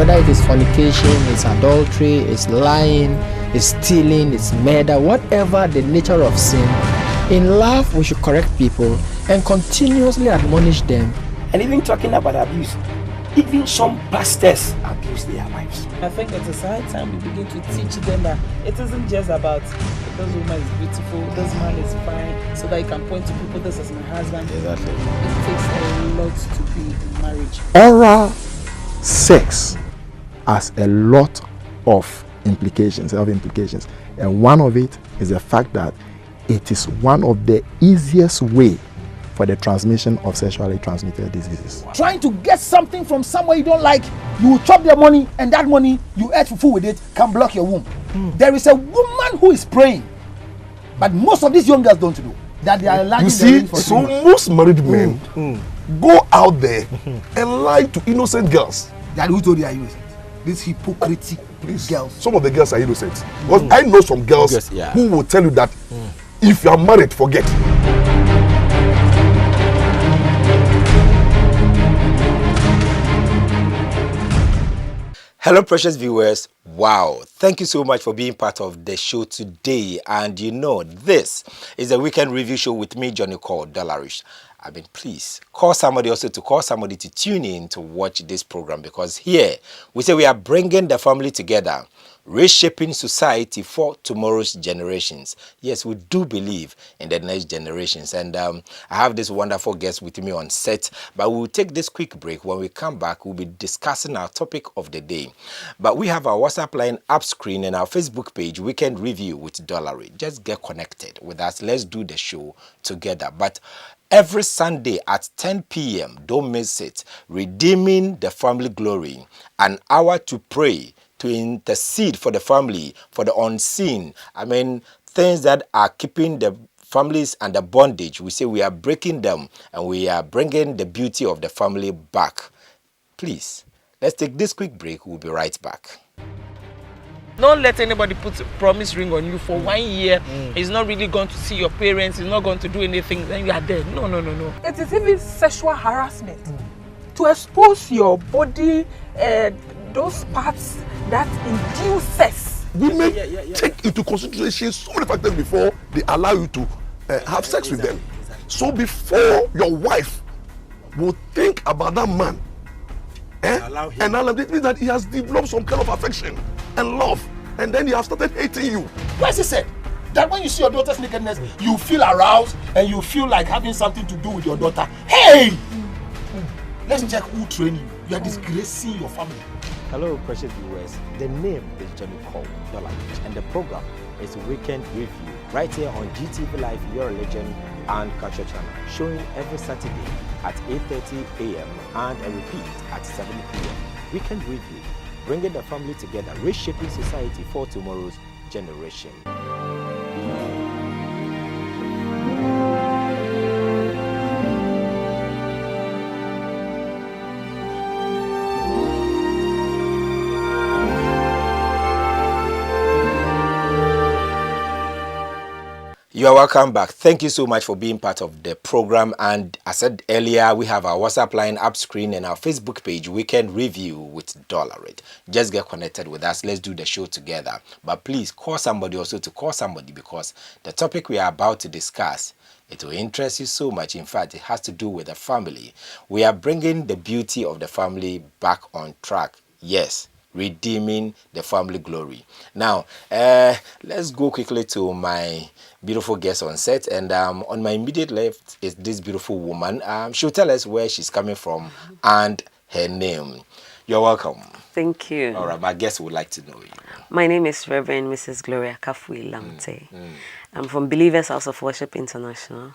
whether it is fornication, it's adultery, it's lying, it's stealing, it's murder, whatever the nature of sin. In love, we should correct people and continuously admonish them. And even talking about abuse, even some pastors abuse their wives. I think it is high time we begin to teach them that it isn't just about this woman is beautiful, this man is fine, so that you can point to people, this is my husband. Exactly. It takes a lot to be in marriage. Oral sex has a lot of implications, and one of it is the fact that it is one of the easiest way for the transmission of sexually transmitted diseases. Trying to get something from somewhere you don't like, you will chop their money, and that money you eat fufu with it can block your womb. There is a woman who is praying, but most of these young girls don't know that they are enlarging. You see, so most married men go out there and lie to innocent girls. That who told you are innocent? These hypocritic girls. Some of the girls are innocent. Because I know some girls who will tell you that if you are married, forget. Hello, precious viewers. Wow, thank you so much for being part of the show today. And you know, this is a weekend review show with me, Johnny called Dollarich. I mean, please call somebody also to call somebody to tune in to watch this program, because here we say we are bringing the family together, reshaping society for tomorrow's generations. Yes, we do believe in the next generations. And I have this wonderful guest with me on set, but we'll take this quick break. When we come back, we'll be discussing our topic of the day. But we have our WhatsApp line up screen and our Facebook page, Weekend Review with Dollarich. Just get connected with us. Let's do the show together. But every Sunday at 10 p.m., don't miss it, Redeeming the Family Glory, an hour to pray, to intercede for the family, for the unseen. I mean, things that are keeping the families under bondage. We say we are breaking them and we are bringing the beauty of the family back. Please, let's take this quick break. We'll be right back. Don't let anybody put a promise ring on you for 1 year. He's not really going to see your parents. He's not going to do anything. Then you are dead. No. It is even sexual harassment to expose your body, those parts that induce sex. Women take into consideration so many factors before they allow you to have sex with them. So before your wife will think about that man, and allow it means that he has developed some kind of affection and love, and then he has started hating you. Why he said that when you see your daughter's nakedness, you feel aroused and you feel like having something to do with your daughter? Hey! Let's check who trained you. You are disgracing your family. Hello, precious viewers. The name is Johnny called Dollarich, and the program is Weekend Review, right here on GTV Live, Your Religion and Culture Channel, showing every Saturday at 8:30 a.m. and a repeat at 7 p.m. Weekend Review, bringing the family together, reshaping society for tomorrow's generation. You are welcome back. Thank you so much for being part of the program. And as I said earlier, we have our WhatsApp line up screen and our Facebook page, Weekend Review with Dollarich. Just get connected with us. Let's do the show together. But please call somebody also to call somebody, because the topic we are about to discuss, it will interest you so much. In fact, it has to do with the family. We are bringing the beauty of the family back on track. Yes. Redeeming the family glory. Now, let's go quickly to my beautiful guest on set, and on my immediate left is this beautiful woman. She'll tell us where she's coming from and her name. You're welcome. Thank you. All right, my guest would like to know you. My name is Reverend Mrs. Gloria Kafui Lamte. I'm from Believers House of Worship International,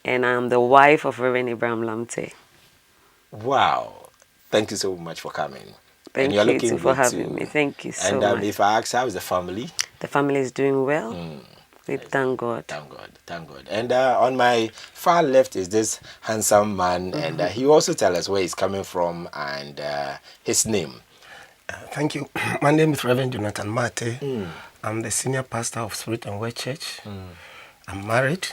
and I'm the wife of Reverend Abraham Lamte. Wow. Thank you so much for coming. Thank you for having me. Thank you so much. And if I ask, how is the family? The family is doing well. We thank God. Thank God. Thank God. And on my far left is this handsome man, and he also tell us where he's coming from and his name. Thank you. My name is Reverend Jonathan Mate. I'm the senior pastor of Spirit and Word Church. I'm married.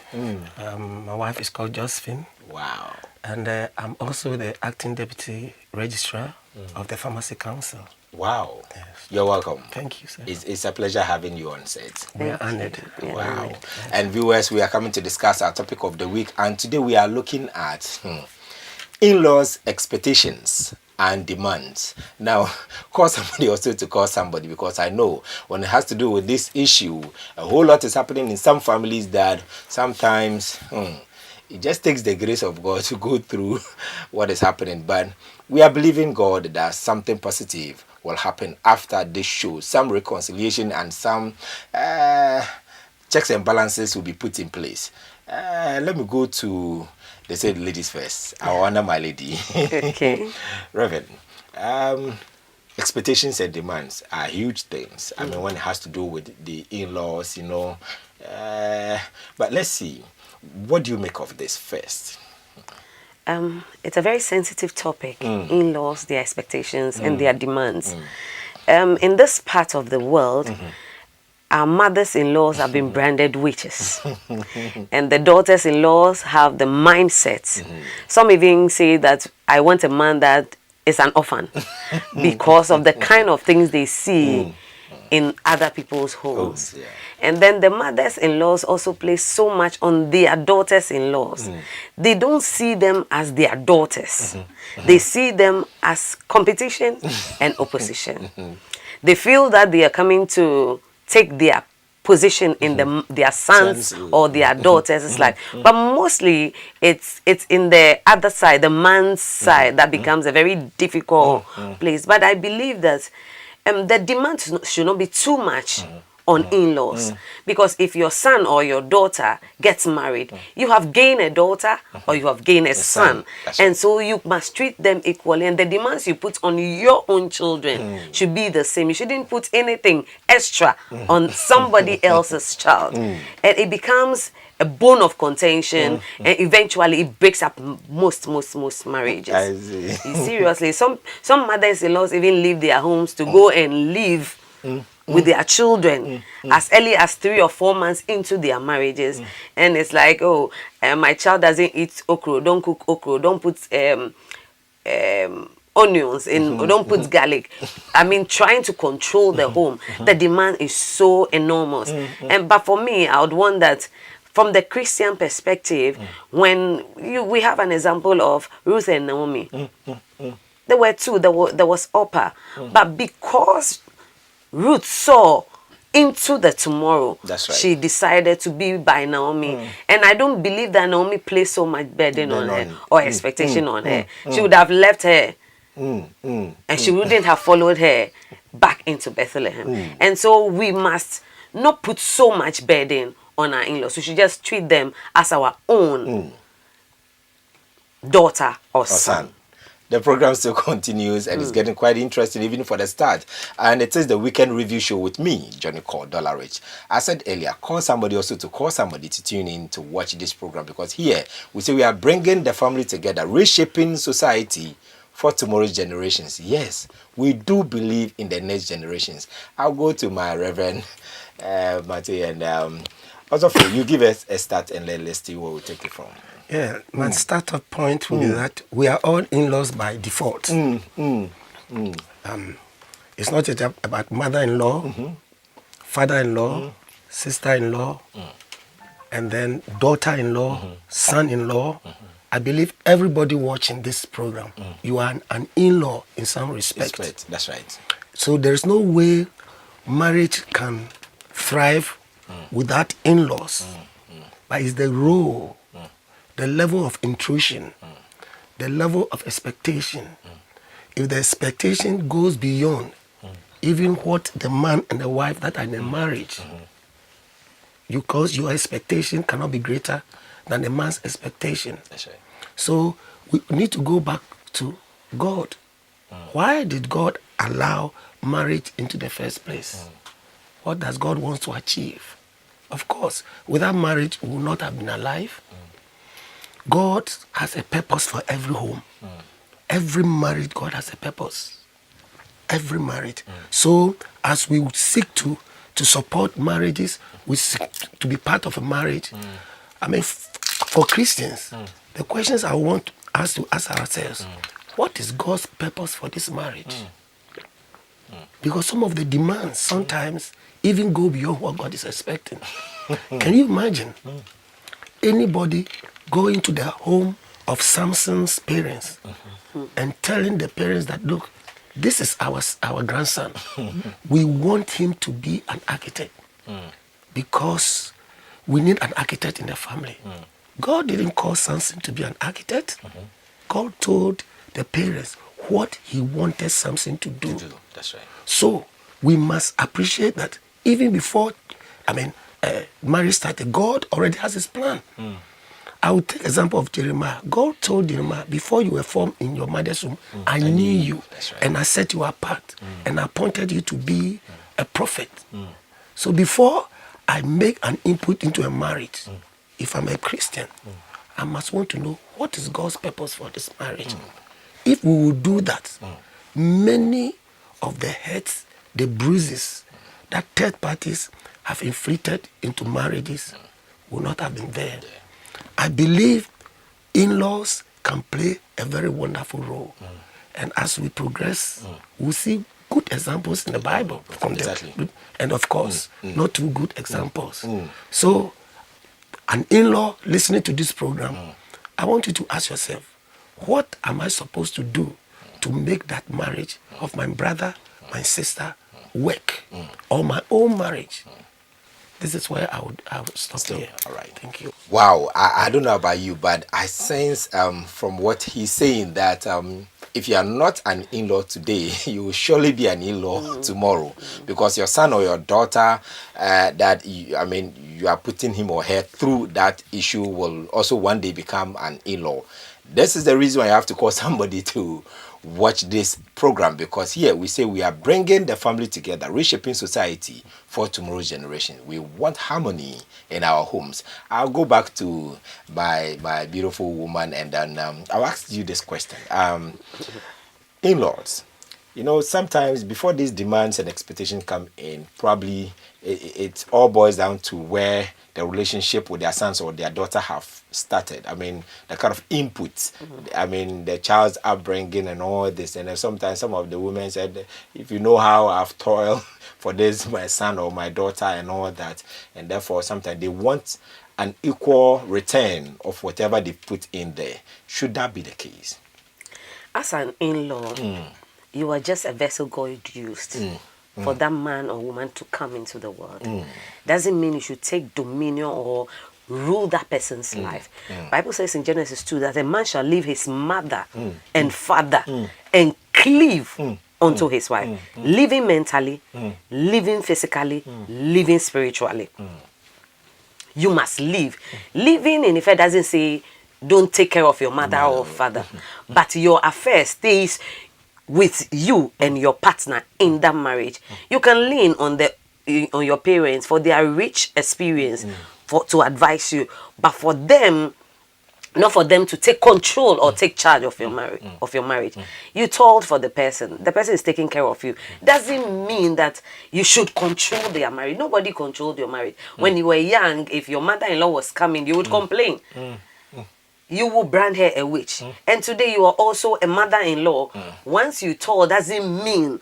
My wife is called Josephine. Wow. And I'm also the acting deputy registrar of the Pharmacy Council. Wow. You're welcome. Thank you, sir. It's a pleasure having you on set. We are honored. Wow. And viewers, we are coming to discuss our topic of the week, and today we are looking at in-laws' expectations and demands. Now, call somebody also to call somebody, because I know when it has to do with this issue, a whole lot is happening in some families that sometimes it just takes the grace of God to go through what is happening. But we are believing God that something positive will happen after this show. Some reconciliation and some checks and balances will be put in place. Let me go to, they said ladies first. I honor my lady. Okay. Reverend, expectations and demands are huge things. I mean, when it has to do with the in-laws, you know. But let's see. What do you make of this first? It's a very sensitive topic. In-laws, their expectations and their demands. In this part of the world, our mothers-in-laws have been branded witches. And the daughters-in-laws have the mindset. Some even say that I want a man that is an orphan because of the kind of things they see in other people's homes. And then the mothers-in-laws also place so much on their daughters-in-laws. They don't see them as their daughters. They see them as competition and opposition. They feel that they are coming to take their position in their sons or their daughters. It's like, but mostly it's in the other side, the man's side, that becomes a very difficult place. But I believe that the demand should not be too much on in-laws, because if your son or your daughter gets married, you have gained a daughter or you have gained a son, and so you must treat them equally, and the demands you put on your own children should be the same. You shouldn't put anything extra on somebody else's child, and it becomes a bone of contention, and eventually it breaks up most marriages. I see. Seriously, some mothers-in-laws even leave their homes to go and live with their children as early as 3 or 4 months into their marriages. And it's like, oh, my child doesn't eat okra, don't cook okra, don't put onions in, don't put garlic. I mean, trying to control the home. The demand is so enormous. But for me, I would want that from the Christian perspective, when we have an example of Ruth and Naomi. There were two. There was Orpah. But because Ruth saw into the tomorrow, that's right, she decided to be by Naomi. And I don't believe that Naomi placed so much burden on her or expectation on her. She would have left her and she wouldn't have followed her back into Bethlehem. And so we must not put so much burden on our in-laws. We should just treat them as our own daughter or son. The program still continues, and it's getting quite interesting even for the start. And it is the weekend review show with me, Johnny called Dollarich. I said earlier, call somebody also to call somebody to tune in to watch this program, because here we say we are bringing the family together, reshaping society for tomorrow's generations. Yes, we do believe in the next generations. I'll go to my Reverend Matthew, and also for you, give us a start and let's see where we take it from. Yeah, my startup point will be that we are all in-laws by default. It's not just about mother-in-law, father-in-law, sister-in-law, and then daughter-in-law, son-in-law. I believe everybody watching this program, you are an in-law in some respect. That's right. So there's no way marriage can thrive without in-laws. But it's the role, the level of intrusion, the level of expectation. If the expectation goes beyond even what the man and the wife that are in a marriage, because your expectation cannot be greater than the man's expectation. That's right. So we need to go back to God. Why did God allow marriage into the first place? What does God want to achieve? Of course, without marriage, we would not have been alive. God has a purpose for every home. Every marriage, God has a purpose. Every marriage. So as we seek to support marriages, we seek to be part of a marriage. I mean, for Christians, the questions I want us to ask ourselves, what is God's purpose for this marriage? Because some of the demands sometimes even go beyond what God is expecting. Can you imagine anybody going to the home of Samson's parents and telling the parents that, look, this is our grandson. We want him to be an architect because we need an architect in the family. God didn't call Samson to be an architect. God told the parents what he wanted Samson to do. That's right. So we must appreciate that even before, marriage started, God already has his plan. I will take example of Jeremiah. God told Jeremiah, before you were formed in your mother's womb, I knew you, right. and I set you apart, and I appointed you to be a prophet. So before I make an input into a marriage, if I'm a Christian, I must want to know what is God's purpose for this marriage. If we will do that, many of the hurts, the bruises that third parties have inflicted into marriages will not have been there. I believe in-laws can play a very wonderful role. And as we progress, we'll see good examples in the Bible from them. And of course, not too good examples. So, an in-law listening to this program, I want you to ask yourself, what am I supposed to do to make that marriage of my brother, my sister work, or my own marriage? This is where I would stop here. All right. Thank you. Wow. I don't know about you, but I sense from what he's saying that if you are not an in-law today, you will surely be an in-law tomorrow, because your son or your daughter you are putting him or her through that issue will also one day become an in-law. This is the reason why I have to call somebody to watch this program, because here we say we are bringing the family together, reshaping society for tomorrow's generation. We want harmony in our homes. I'll go back to my beautiful woman, and then I'll ask you this question. In-laws, sometimes before these demands and expectations come in, probably it all boils down to where the relationship with their sons or their daughter have started. The kind of inputs. The child's upbringing and all this. And then sometimes some of the women said, if you know how I've toiled for this, my son or my daughter and all that. And therefore, sometimes they want an equal return of whatever they put in there. Should that be the case? As an in-law, you are just a vessel God used for that man or woman to come into the world. Doesn't mean you should take dominion or rule that person's life. Bible says in Genesis 2 that a man shall leave his mother and father and cleave unto his wife. Living mentally, living physically, living spiritually. You must live. Living in effect doesn't say don't take care of your mother or father, but your affair stays with you and your partner in that marriage. You can lean on your parents for their rich experience to advise you, but for them, not for them to take control or take charge of your marriage. You told for the person is taking care of you. Doesn't mean that you should control their marriage. Nobody controlled your marriage. When you were young, if your mother-in-law was coming, you would complain. You will brand her a witch. And today you are also a mother-in-law. Once you told, doesn't mean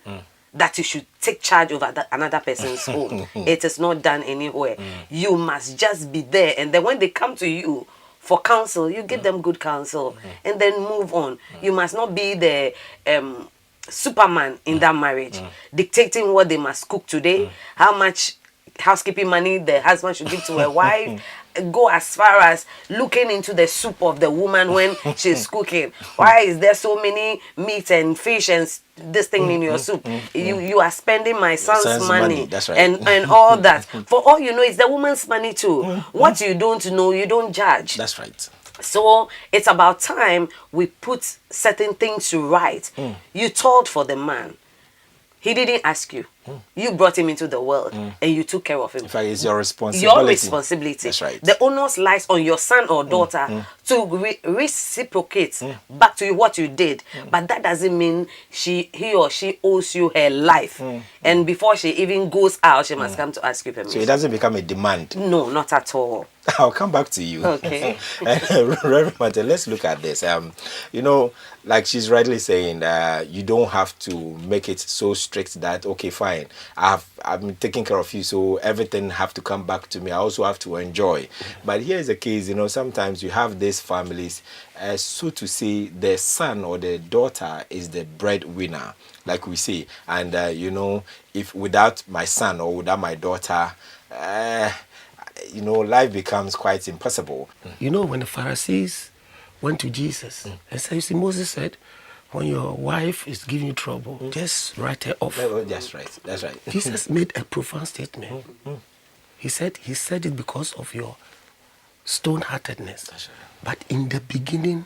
that you should take charge over another person's home. It is not done anywhere. You must just be there. And then when they come to you for counsel, you give them good counsel and then move on. You must not be the Superman in that marriage, dictating what they must cook today, how much housekeeping money the husband should give to a wife. Go as far as looking into the soup of the woman when she's cooking. Why is there so many meat and fish and this thing in your soup? You are spending my son's money. That's right. and all that. For all you know, it's the woman's money too. What you don't know, you don't judge. That's right. So it's about time we put certain things to right. You told for the man. He didn't ask you. You brought him into the world and you took care of him. In fact, it's your responsibility. Your responsibility. That's right. The onus lies on your son or daughter to reciprocate back to you what you did. But that doesn't mean he or she owes you her life. And before she even goes out, she must come to ask you permission. So it doesn't become a demand. No, not at all. I'll come back to you. Okay. Reverend Martin, let's look at this. You know, like she's rightly saying, you don't have to make it so strict that, okay, fine, I'm taking care of you, so everything have to come back to me. I also have to enjoy. But here's the case, you know, sometimes you have these families, so to say, the son or the daughter is the breadwinner, like we say. And, you know, if without my son or without my daughter, you know, life becomes quite impossible. You know, when the Pharisees went to Jesus and said, you see, Moses said, when your wife is giving you trouble, just write her off. That's right. That's right. Jesus made a profound statement. He said it because of your stone-heartedness. That's right. But in the beginning,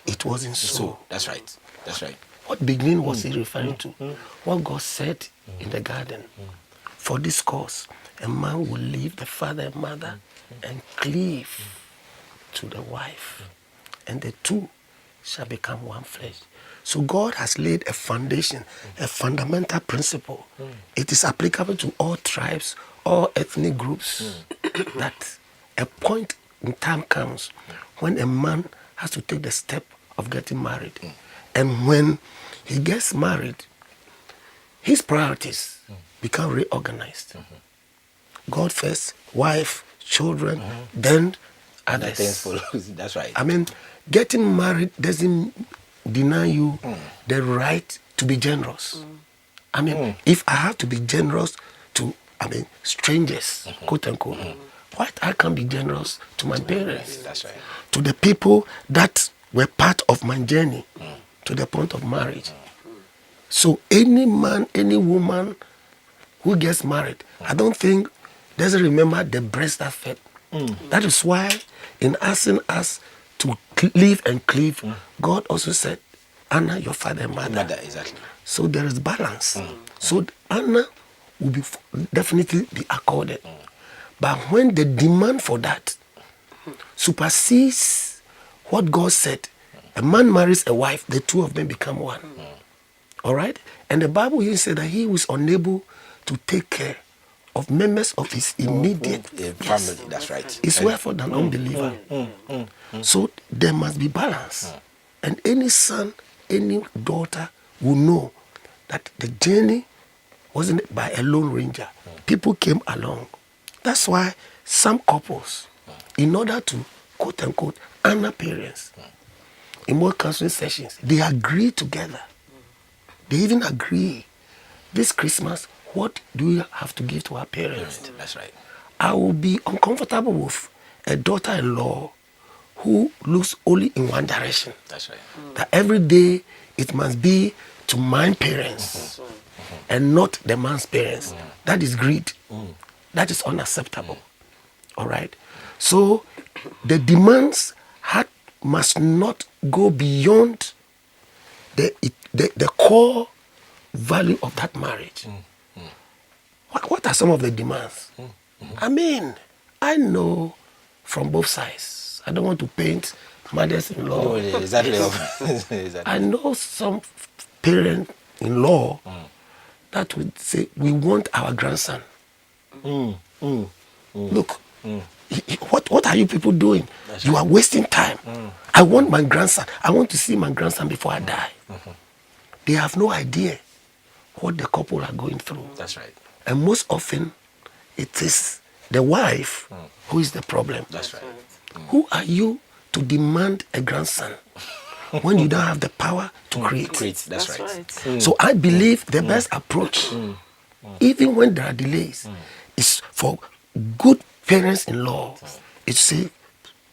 it wasn't so. That's right. That's right. What beginning was he referring to? What God said in the garden. For this cause, a man will leave the father and mother and cleave to the wife, and the two shall become one flesh. So God has laid a foundation, a fundamental principle. It is applicable to all tribes, all ethnic groups, that a point in time comes when a man has to take the step of getting married. And when he gets married, his priorities become reorganized. God first, wife, children, then others. Things follow. That's right. I mean, getting married doesn't deny you the right to be generous. I mean, if I have to be generous to, strangers, quote unquote, why I can't be generous to my parents? That's right. To the people that were part of my journey to the point of marriage. So any man, any woman who gets married, I don't think doesn't remember the breast that fed. That is why in asking us to live and cleave, God also said, honor your father and mother. Exactly. So there is balance. So honor will be definitely be accorded. But when the demand for that supersedes what God said, a man marries a wife, the two of them become one. All right? And the Bible here said that he was unable to take care of members of his immediate family. That's right. It's wherefore an unbeliever. So there must be balance. And any son, any daughter will know that the journey wasn't by a lone ranger. People came along. That's why some couples, in order to, quote unquote, honor parents, in more counseling sessions, they agree together. They even agree, this Christmas, what do we have to give to our parents? That's right. I will be uncomfortable with a daughter-in-law who looks only in one direction. That's right. That every day it must be to my parents and not the man's parents. That is greed. That is unacceptable. All right? So the demands must not go beyond the core value of that marriage. What are some of the demands? I mean, I know from both sides. I don't want to paint mothers-in-law. No, exactly. I know some parent-in-law that would say, we want our grandson. Look, what are you people doing? You are wasting time. I want my grandson. I want to see my grandson before I die. They have no idea what the couple are going through. That's right. And most often, it is the wife who is the problem. That's right. Who are you to demand a grandson when you don't have the power to create? That's right. So I believe the best approach, even when there are delays, is for good parents-in-law, is to say,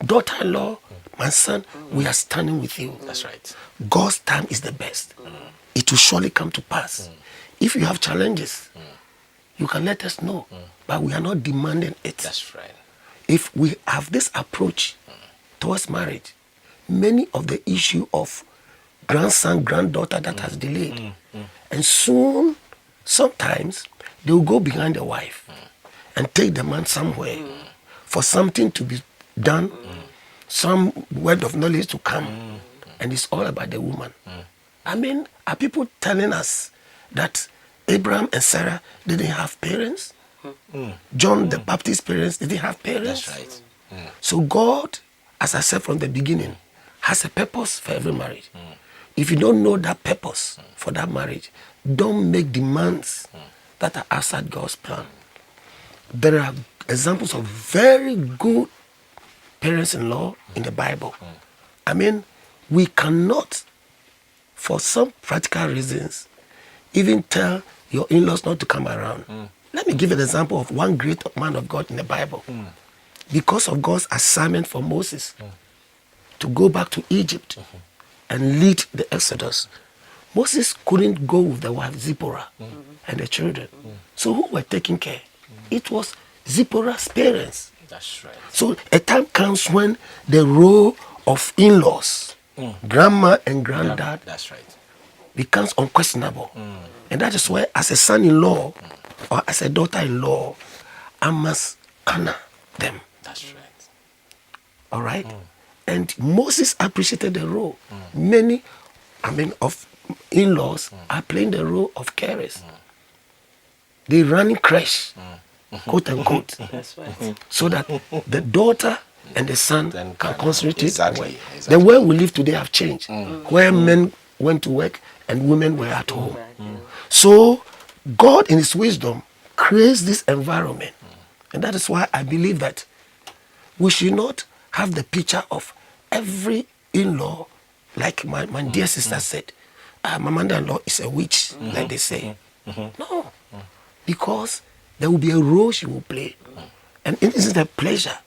daughter-in-law, my son, we are standing with you. That's right. God's time is the best. It will surely come to pass. If you have challenges, you can let us know, but we are not demanding it. That's right. If we have this approach towards marriage, many of the issue of grandson, granddaughter that has delayed, and soon sometimes they will go behind the wife and take the man somewhere for something to be done, some word of knowledge to come, and it's all about the woman. I mean, are people telling us that Abraham and Sarah didn't have parents? John the Baptist's parents didn't have parents? That's right. So God, as I said from the beginning, has a purpose for every marriage. If you don't know that purpose for that marriage, don't make demands that are outside God's plan. There are examples of very good parents-in-law in the Bible. I mean, we cannot, for some practical reasons, even tell your in-laws not to come around. Let me give an example of one great man of God in the Bible. Because of God's assignment for Moses to go back to Egypt and lead the Exodus, Moses couldn't go with the wife Zipporah and the children. So who were taking care? It was Zipporah's parents. That's right. So a time comes when the role of in-laws, grandma and granddad, That's right. becomes unquestionable. And that is why, as a son-in-law or as a daughter-in-law, I must honor them. That's right. All right? And Moses appreciated the role. Many, of in-laws are playing the role of carers. They running crash, quote unquote, That's right. so that the daughter and the son Then can can- concentrate exactly, well. exactly. The way we live today have changed, where men went to work and women were at home. So God in his wisdom creates this environment. And that is why I believe that we should not have the picture of every in-law, like my dear sister said, my mother-in-law is a witch, like they say. No, because there will be a role she will play. And it isn't a pleasure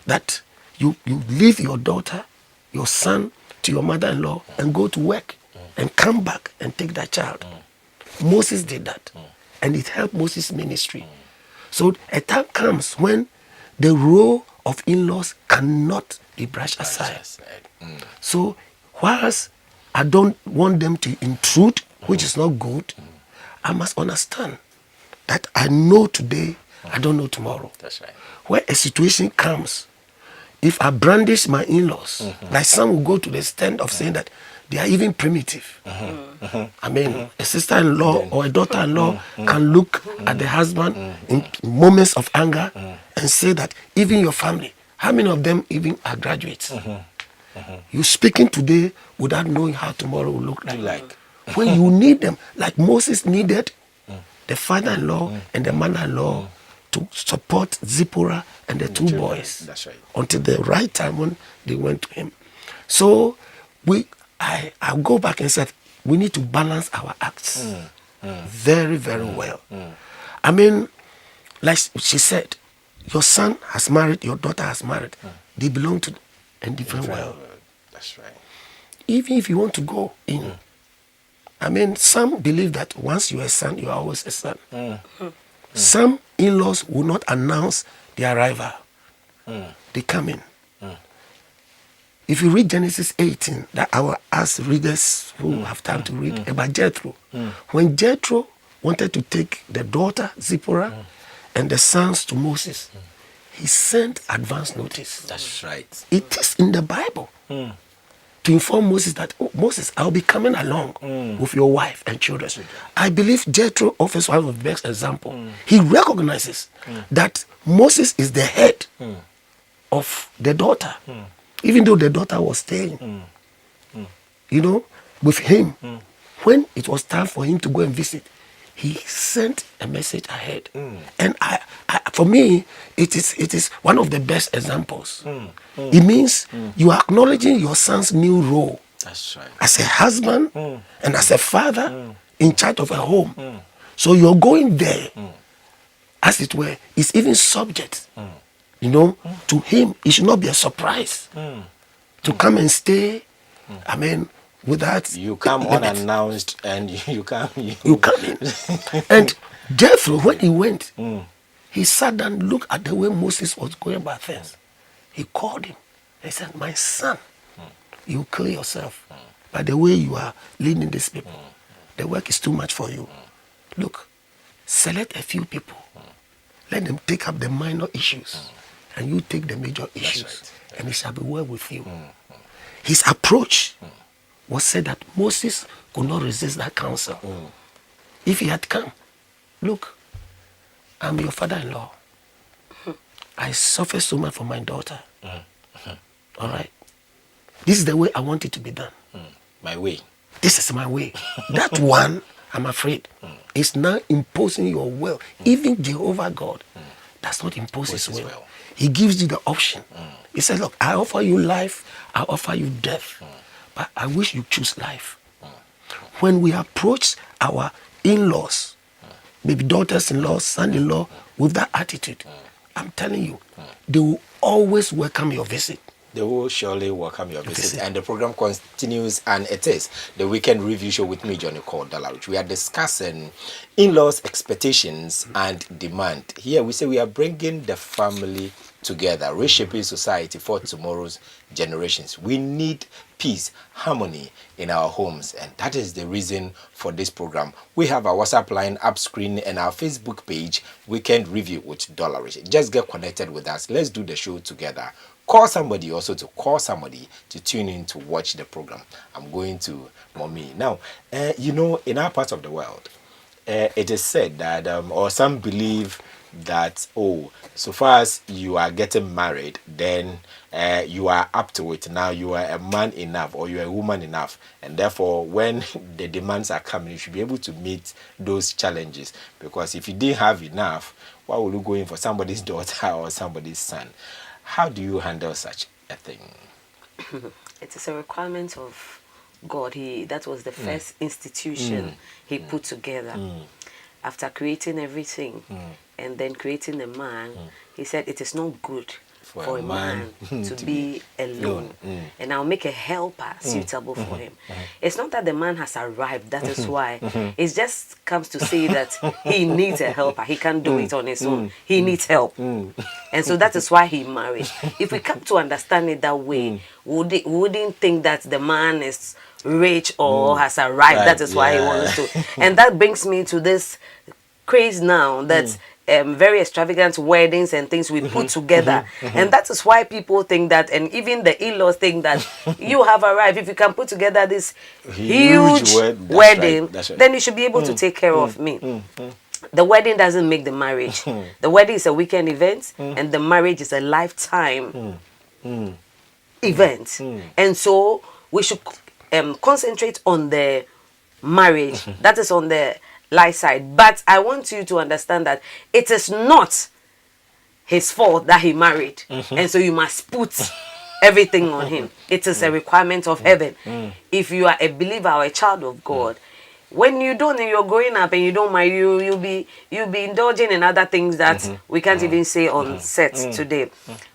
that you leave your daughter, your son, to your mother-in-law and go to work and come back and take that child. Moses did that. And it helped Moses' ministry. So a time comes when the role of in-laws cannot be brushed aside. So whilst I don't want them to intrude, which is not good, I must understand that I know today, I don't know tomorrow. That's right. Where a situation comes, if I brandish my in-laws, like some will go to the extent of saying that they are even primitive. I mean, a sister-in-law or a daughter-in-law can look at the husband in moments of anger and say that even your family, how many of them even are graduates? You're speaking today without knowing how tomorrow will look like. When you need them, like Moses needed the father-in-law and the mother-in-law to support Zipporah and the two boys. That's right. Until the right time when they went to him. So I'll go back and said we need to balance our acts very, very well. I mean, like she said, your son has married, your daughter has married. They belong to a different world. That's right. Even if you want to go in. I mean, some believe that once you're a son, you're always a son. Some in-laws will not announce their arrival. They come in. If you read Genesis 18, that I will ask readers who have time to read about Jethro. When Jethro wanted to take the daughter, Zipporah, and the sons to Moses, he sent advance notice. That's right. It is in the Bible to inform Moses that, oh, Moses, I'll be coming along with your wife and children. I believe Jethro offers one of the best examples. He recognizes that Moses is the head of the daughter, even though the daughter was staying, with him. When it was time for him to go and visit, he sent a message ahead. And for me, it is one of the best examples. It means you are acknowledging your son's new role. That's right. As a husband and as a father in charge of a home. So you're going there, as it were, is even subject, to him. It should not be a surprise to come and stay, without... You come unannounced and you come in. You come in. And Jethro, when he went, he sat down and looked at the way Moses was going about things. He called him and said, my son, you kill yourself by the way you are leading these people. The work is too much for you. Look, Select a few people. Let them take up the minor issues. And you take the major issues. And it shall be well with you. His approach was said that Moses could not resist that counsel. If he had come, look, I'm your father-in-law. I suffer so much for my daughter. All right? This is the way I want it to be done. My way. This is my way. That one, I'm afraid, is now imposing your will. Even Jehovah God does not impose his will. He gives you the option. He says, look, I offer you life, I offer you death. But I wish you choose life. When we approach our in-laws, maybe daughters-in-law, son-in-law, with that attitude, I'm telling you, they will always welcome your visit. They will surely welcome your visit. And the program continues, and it is the weekend review show with me, Johnny called Dollarich. We are discussing in-laws' expectations and demand. Here we say we are bringing the family together, reshaping society for tomorrow's generations. We need peace, harmony in our homes, and that is the reason for this program. We have our WhatsApp line up screen and our Facebook page, Weekend Review with Dollarich. Just get connected with us. Let's do the show together. Call somebody also to call somebody to tune in to watch the program. I'm going to Mommy. Now, in our part of the world, it is said that, or some believe that, so far as you are getting married, then you are up to it. Now you are a man enough or you are a woman enough. And therefore, when the demands are coming, you should be able to meet those challenges. Because if you didn't have enough, why would you go in for somebody's daughter or somebody's son? How do you handle such a thing? It is a requirement of God. That was the first institution he put together. After creating everything and then creating a man, he said it is not good for a man to be alone. And I'll make a helper suitable for him. It's not that the man has arrived, that is why. It just comes to say that he needs a helper. He can't do it on his own. He needs help. And so that is why he married. If we come to understand it that way, we wouldn't think that the man is rich or has arrived. That is why he wants to. And that brings me to this craze now that very extravagant weddings and things we put together. And that is why people think that, and even the in-laws think that you have arrived. If you can put together this huge wedding, then you should be able to take care of me. The wedding doesn't make the marriage. The wedding is a weekend event, and the marriage is a lifetime event. And so we should concentrate on the marriage. That is on the light side. But I want you to understand that it is not his fault that he married. And so you must put everything on him. It is a requirement of heaven. If you are a believer or a child of God, when you don't, and you're growing up and you don't marry, you'll be indulging in other things that we can't even say on set today.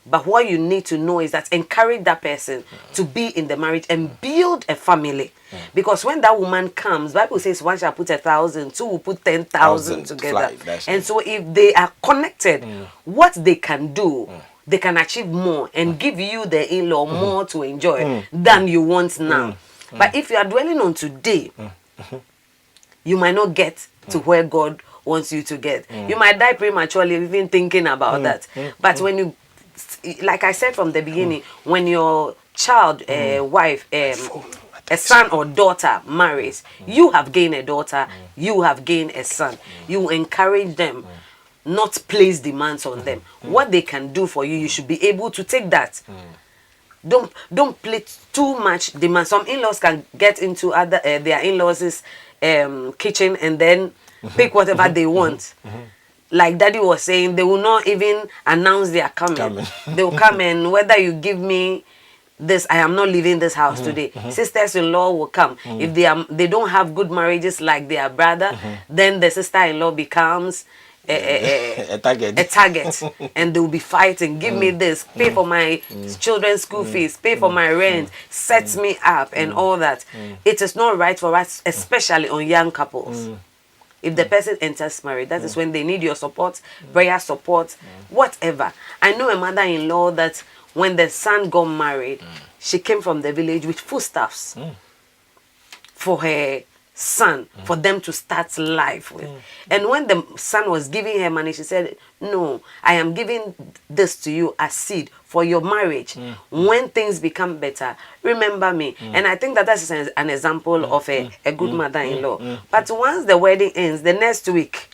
But what you need to know is that encourage that person to be in the marriage and build a family. Because when that woman comes, Bible says one shall put 1,000, two will put 10,000 together. And so if they are connected, what they can do, they can achieve more and give you the in-law more to enjoy than you want now. But if you are dwelling on today, you might not get to where God wants you to get. You might die prematurely even thinking about that. But when you, like I said from the beginning, when your child, wife, a son or daughter marries, you have gained a daughter, you have gained a son. You encourage them, not place demands on them. What they can do for you, you should be able to take that. Don't place too much demand. Some in-laws can get into other their in-laws' kitchen and then pick whatever they want. Like Daddy was saying, they will not even announce they are coming. They will come, and whether you give me this, I am not leaving this house today. Sisters-in-law will come. If they don't have good marriages like their brother, then the sister-in-law becomes a target. And they will be fighting. Give me this, pay for my children's school fees, pay for my rent, set me up, and all that. It is not right for us, especially on young couples. If the person enters marriage, that is when they need your support, prayer support, whatever. I know a mother-in-law that when the son got married, she came from the village with foodstuffs for her son for them to start life with. And when the son was giving her money, she said, no, I am giving this to you as seed for your marriage. When things become better, remember me. And I think that that's an example of a good mother-in-law. But once the wedding ends, the next week,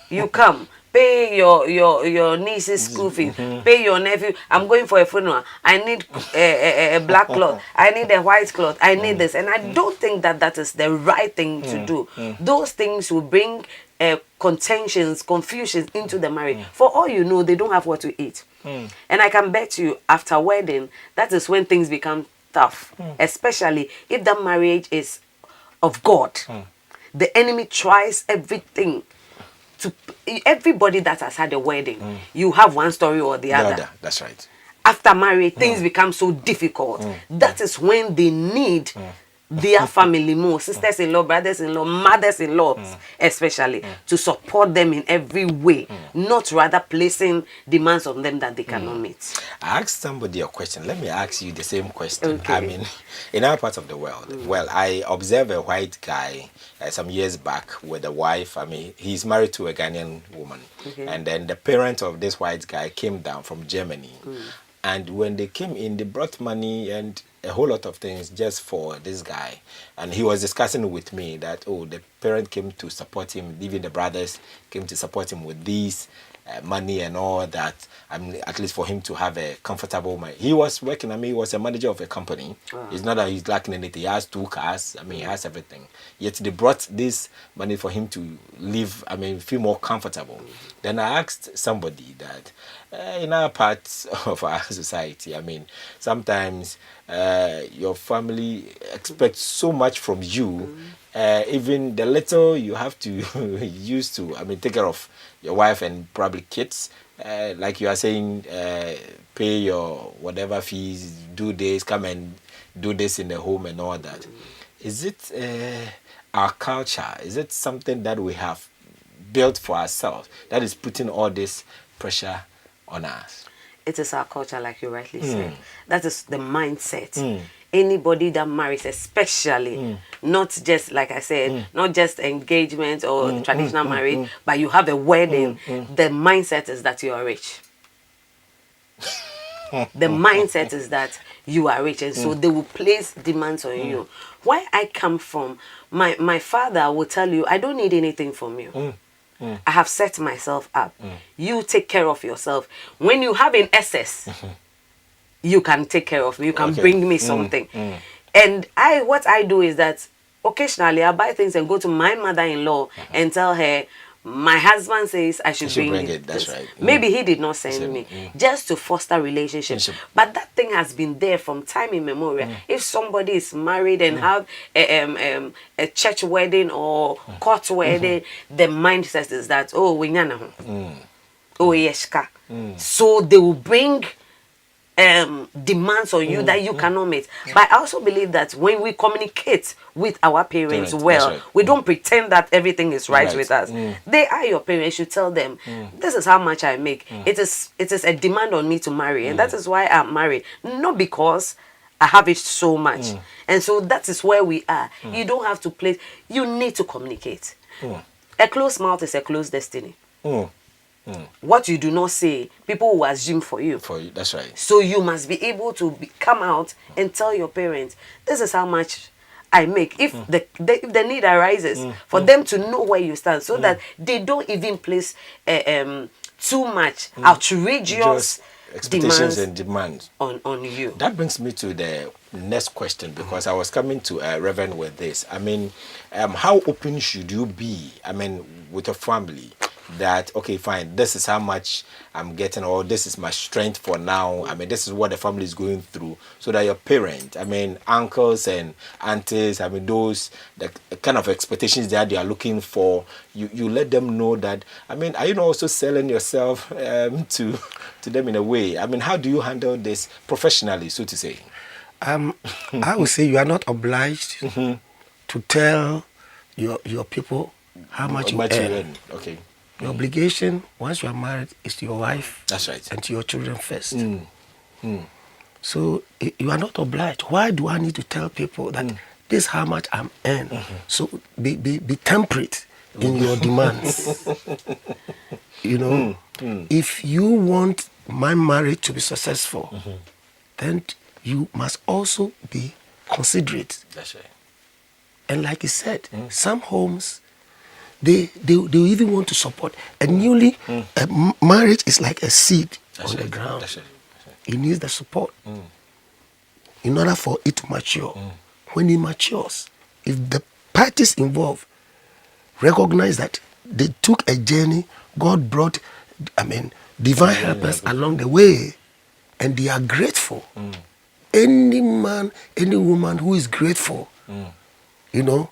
you come, pay your niece's school fees, pay your nephew. I'm going for a funeral. I need a black cloth. I need a white cloth. I need this. And I don't think that that is the right thing to do. Those things will bring contentions, confusions into the marriage. For all you know, they don't have what to eat. And I can bet you, after wedding, that is when things become tough. Especially if the marriage is of God. The enemy tries everything. To everybody that has had a wedding, you have one story or the other. That's right. After marriage, things become so difficult. That is when they need their family more, sisters-in-law, brothers-in-law, mothers-in-law, especially, to support them in every way, not rather placing demands on them that they cannot meet. I asked somebody a question. Let me ask you the same question. Okay. I mean, in our part of the world, well, I observed a white guy some years back with a wife. I mean, he's married to a Ghanaian woman. And then the parent of this white guy came down from Germany. And when they came in, they brought money and a whole lot of things just for this guy. And he was discussing with me that, oh, the parent came to support him, even the brothers came to support him with these money and all that. I mean, at least for him to have a comfortable mind. He was working, I mean, he was a manager of a company. It's not that he's lacking anything. He has 2 cars. I mean, he has everything. Yet they brought this money for him to live, I mean, feel more comfortable. Then I asked somebody that in our parts of our society, I mean, sometimes your family expects so much from you. Even the little you have to use to, I mean, take care of your wife and probably kids. Like you are saying, pay your whatever fees, do this, come and do this in the home and all that. Is it our culture? Is it something that we have built for ourselves that is putting all this pressure on us? It is our culture, like you rightly said. That is the mindset. Anybody that marries, especially, not just, like I said, not just engagement or traditional marriage, but you have a wedding, the mindset is that you are rich. The mindset is that you are rich, and so they will place demands on you. Where I come from, my father will tell you, I don't need anything from you. I have set myself up. You take care of yourself. When you have an excess, you can take care of me. You can bring me something. And what I do is that occasionally I buy things and go to my mother-in-law and tell her, my husband says I should bring it. That's right. Maybe he did not send me, just to foster relationship. But that thing has been there from time immemorial. If somebody is married and have a church wedding or court wedding, the mindset is that, oh, we nyana ho. Oh, yeshka. So they will bring demands on you that you cannot meet. But I also believe that when we communicate with our parents well, we don't pretend that everything is right with us. They are your parents. You tell them, this is how much I make. It is a demand on me to marry, and that is why I'm married. Not because I have it so much. And so that is where we are. You don't have to play. You need to communicate. A closed mouth is a closed destiny. What you do not say, people will assume for you. That's right. So you must be able to come out and tell your parents, this is how much I make. If the need arises, for them to know where you stand, so that they don't even place too much outrageous expectations and demands on you. That brings me to the next question, because I was coming to Reverend with this. I mean, how open should you be, I mean, with a family? That, okay, fine, this is how much I'm getting, or this is my strength for now. I mean, this is what the family is going through, so that your parent, I mean, uncles and aunties, I mean, those the kind of expectations that they are looking for, you let them know that, I mean, are you not also selling yourself to them in a way? I mean, how do you handle this professionally, so to say? I would say you are not obliged to tell your people how much you earn. Okay. The obligation, once you are married, is to your wife. That's right. And to your children first. So you are not obliged. Why do I need to tell people that this is how much I'm earning. So be temperate in your demands. You know, if you want my marriage to be successful, then you must also be considerate. That's right. And like he said, some homes, they even want to support. A newly marriage is like a seed on the ground. That's right. It needs the support in order for it to mature. When it matures, if the parties involved recognize that they took a journey, God brought, divine helpers along the way, and they are grateful. Any man, any woman who is grateful, you know,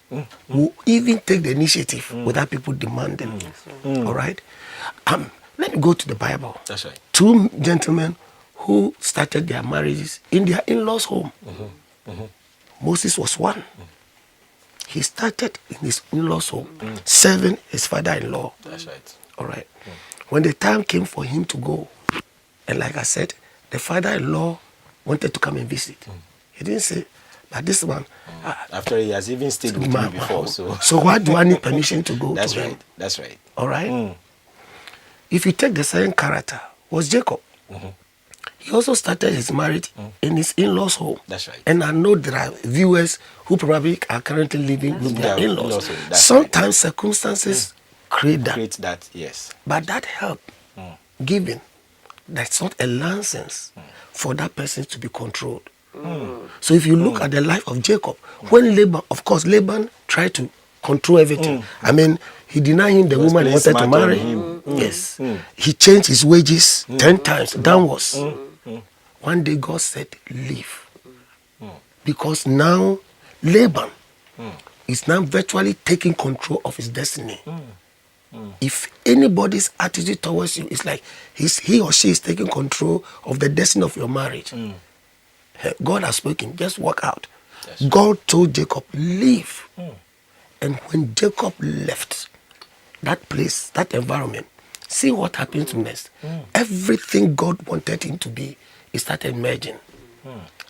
will even take the initiative without people demanding. All right? Let me go to the Bible. That's right. 2 gentlemen who started their marriages in their in-laws' home. Moses was one. He started in his in-laws' home, serving his father-in-law. That's right. All right. When the time came for him to go, and like I said, the father-in-law wanted to come and visit. He didn't say, but this one, after he has even stayed with me before, so why do I need permission to go that's to right. him? That's right. All right. If you take the second character, was Jacob. He also started his marriage in his in-laws' home. That's right. And I know there are viewers who probably are currently living with their in-laws. Sometimes circumstances create that. Create that, yes. But that help given, that's not a license for that person to be controlled. So if you look at the life of Jacob, when Laban, of course, Laban tried to control everything. I mean, he denied him the woman he wanted to marry. Yes. He changed his wages 10 times downwards. One day God said, leave. Because now Laban is now virtually taking control of his destiny. If anybody's attitude towards you is like he or she is taking control of the destiny of your marriage, God has spoken, just walk out. God told Jacob, leave. And when Jacob left that place, that environment, see what happens next. Everything God wanted him to be, he started merging.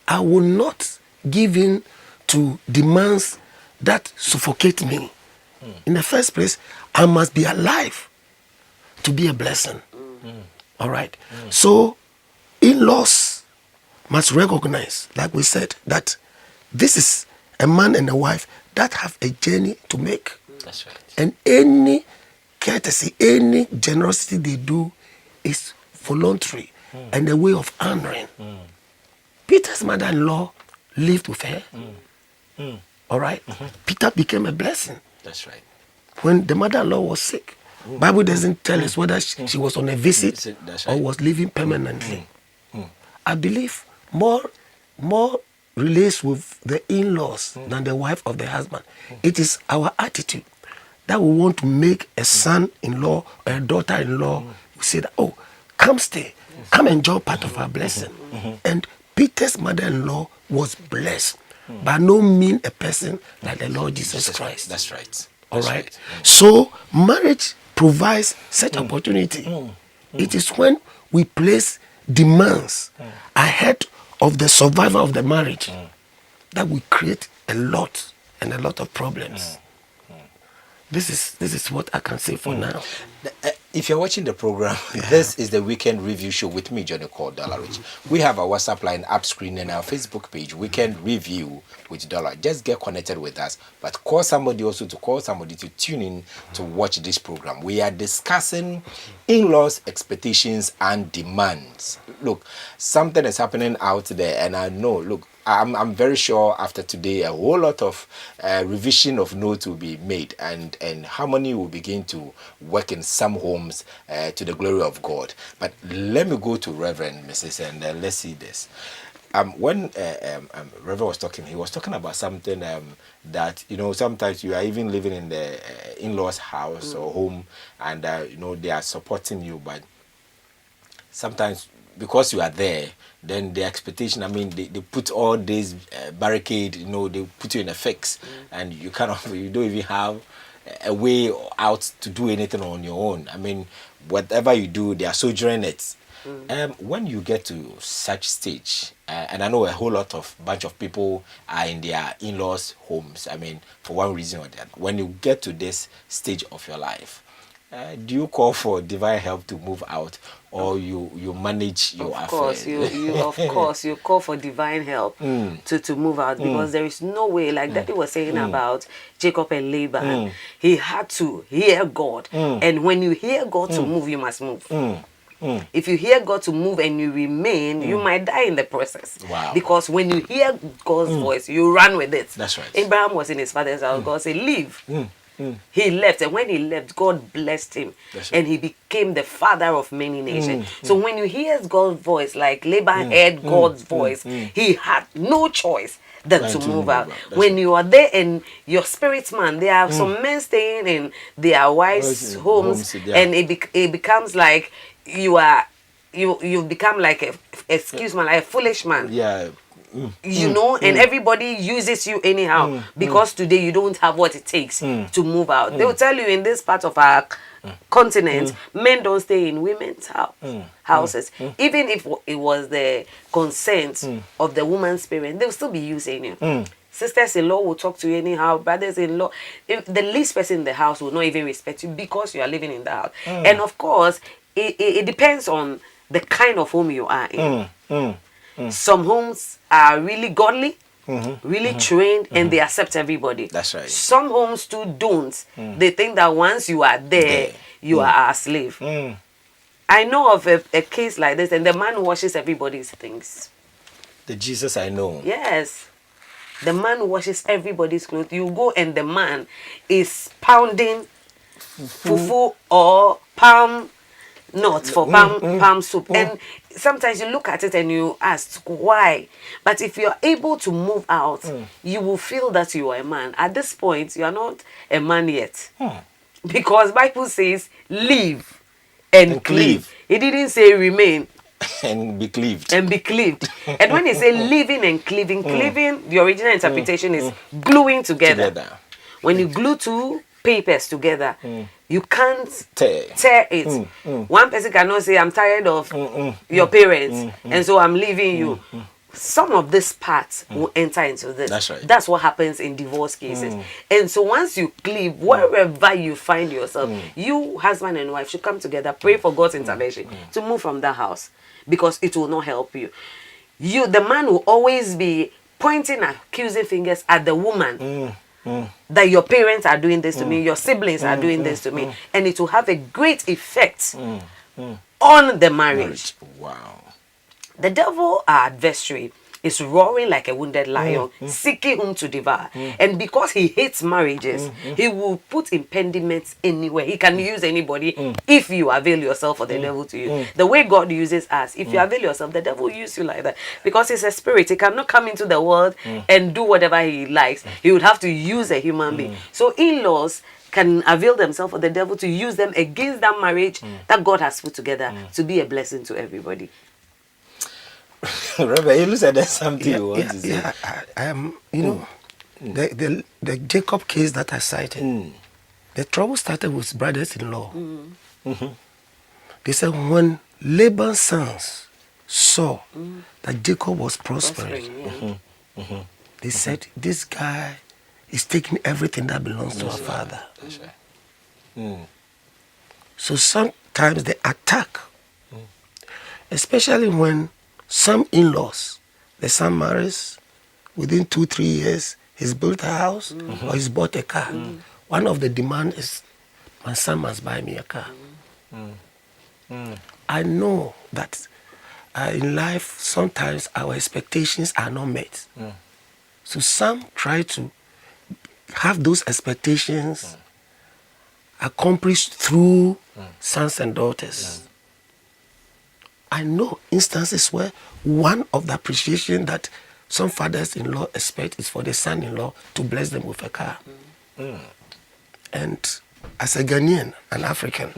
I will not give in to demands that suffocate me. In the first place, I must be alive to be a blessing. All right. So, in-laws must recognize, like we said, that this is a man and a wife that have a journey to make. That's right. And any courtesy, any generosity they do is voluntary and a way of honoring. Peter's mother-in-law lived with her. All right? Peter became a blessing. That's right. When the mother-in-law was sick, Bible doesn't tell us whether she was on a visit or was living permanently. I believe more relates with the in-laws than the wife of the husband. It is our attitude that we want to make a son-in-law or a daughter-in-law. We say that, oh, come stay, come enjoy part of our blessing. And Peter's mother-in-law was blessed. By no means a person like the Lord Jesus Christ. That's right. All right. So marriage provides such opportunity. It is when we place demands ahead of the survival of the marriage that we create a lot of problems. This is what I can say for now. If you're watching the program, this is the Weekend Review Show with me, Johnny called Dollarich. We have our WhatsApp line up screen and our Facebook page, Weekend Review with Dollarich. Just get connected with us, but call somebody also to call somebody to tune in to watch this program. We are discussing in-laws, expectations, and demands. Look, something is happening out there, and I know, look, I'm very sure after today a whole lot of revision of notes will be made, and harmony will begin to work in some homes to the glory of God. But let me go to Reverend Mrs. and let's see this. When Reverend was talking, he was talking about something that, you know, sometimes you are even living in the in-laws house or home, and you know, they are supporting you, but sometimes because you are there, then the expectation, I mean, they put all this barricade, you know, they put you in a fix, and you you don't even have a way out to do anything on your own. I mean, whatever you do, they are soldiering it. When you get to such stage, and I know a whole lot of bunch of people are in their in-laws' homes, I mean, for one reason or the other. When you get to this stage of your life, do you call for divine help to move out, or you manage your affairs? Of course you call for divine help to move out, because there is no way, like Daddy was saying about Jacob and Laban, he had to hear God, and when you hear God to move, you must move. If you hear God to move and you remain, you might die in the process. Wow. Because when you hear God's voice, you run with it. That's right. Abraham was in his father's house. God said, leave. He left, and when he left, God blessed him, and he became the father of many nations. So when you hear God's voice, like Laban heard God's voice, he had no choice than to move out. When you are there and your spirit man, there are some men staying in their wives' homes, and it becomes like you become like like a foolish man. You know, and everybody uses you anyhow, because today you don't have what it takes to move out. They will tell you in this part of our continent, men don't stay in women's houses. Even if it was the consent of the woman's parent, they'll still be using you. Sisters-in-law will talk to you anyhow. Brothers-in-law, if the least person in the house will not even respect you because you are living in the house. And of course, it depends on the kind of home you are in. Some homes are really godly, really trained, and they accept everybody. That's right. Some homes too don't. They think that once you are there, you are a slave. I know of a case like this, and the man washes everybody's things. The Jesus I know. Yes. The man washes everybody's clothes. You go and the man is pounding fufu or palm nuts for palm soup. And sometimes you look at it and you ask why. But if you're able to move out, you will feel that you are a man. At this point, you are not a man yet. Because Bible says live and cleave. It didn't say remain. And be cleaved. And be cleaved. And when it say living and cleaving, cleaving, the original interpretation is gluing together. When you glue two papers together, you can't tear it. One person cannot say, I'm tired of your parents, and so I'm leaving you. Some of this parts will enter into this. That's right. That's what happens in divorce cases. And so once you cleave, wherever you find yourself, you, husband and wife, should come together, pray for God's intervention to move from that house, because it will not help you. The man will always be pointing accusing fingers at the woman. That your parents are doing this to me, your siblings are doing this to me, and it will have a great effect on the marriage. Wow. The devil, our adversary, is roaring like a wounded lion, seeking whom to devour. And because he hates marriages, he will put impediments anywhere. He can use anybody if you avail yourself for the devil to use. The way God uses us, if you avail yourself, the devil will use you like that. Because he's a spirit. He cannot come into the world and do whatever he likes. He would have to use a human being. So in-laws can avail themselves for the devil to use them against that marriage that God has put together to be a blessing to everybody. Robert, you look at that something you want to say. Yeah, I am, you know, the Jacob case that I cited, the trouble started with brothers-in-law. They said when Laban's sons saw that Jacob was prospering, they said, this guy is taking everything that belongs to our father. That's right. So sometimes they attack, especially when some in-laws, the son marries, within 2-3 years, he's built a house or he's bought a car. One of the demands is, my son must buy me a car. I know that in life, sometimes our expectations are not met. So some try to have those expectations accomplished through sons and daughters. I know instances where one of the appreciation that some fathers-in-law expect is for the son-in-law to bless them with a car. And as a Ghanaian, an African,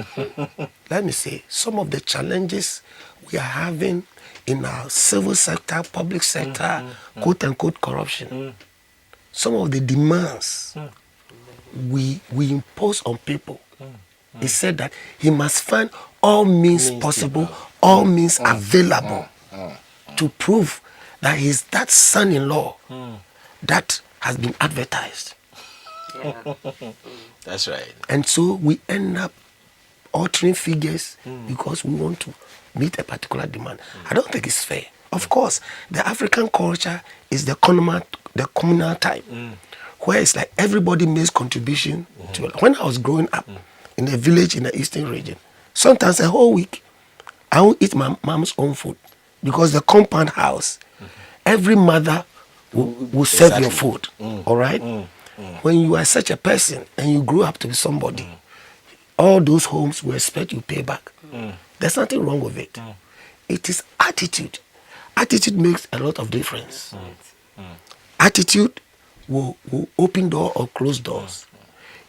let me say, some of the challenges we are having in our civil sector, public sector, quote-unquote corruption, some of the demands we impose on people, it said that he must find all means possible all means available to prove that he's that son-in-law that has been advertised. That's right. And so we end up altering figures because we want to meet a particular demand. I don't think it's fair. Of course, the African culture is the communal type, where it's like everybody makes contribution to it. When I was growing up in a village in the eastern region, sometimes a whole week, I won't eat my mom's own food because the compound house, every mother will serve your food. All right? When you are such a person and you grow up to be somebody, all those homes will expect you pay back. There's nothing wrong with it. It is attitude. Attitude makes a lot of difference. Attitude will open doors or close doors.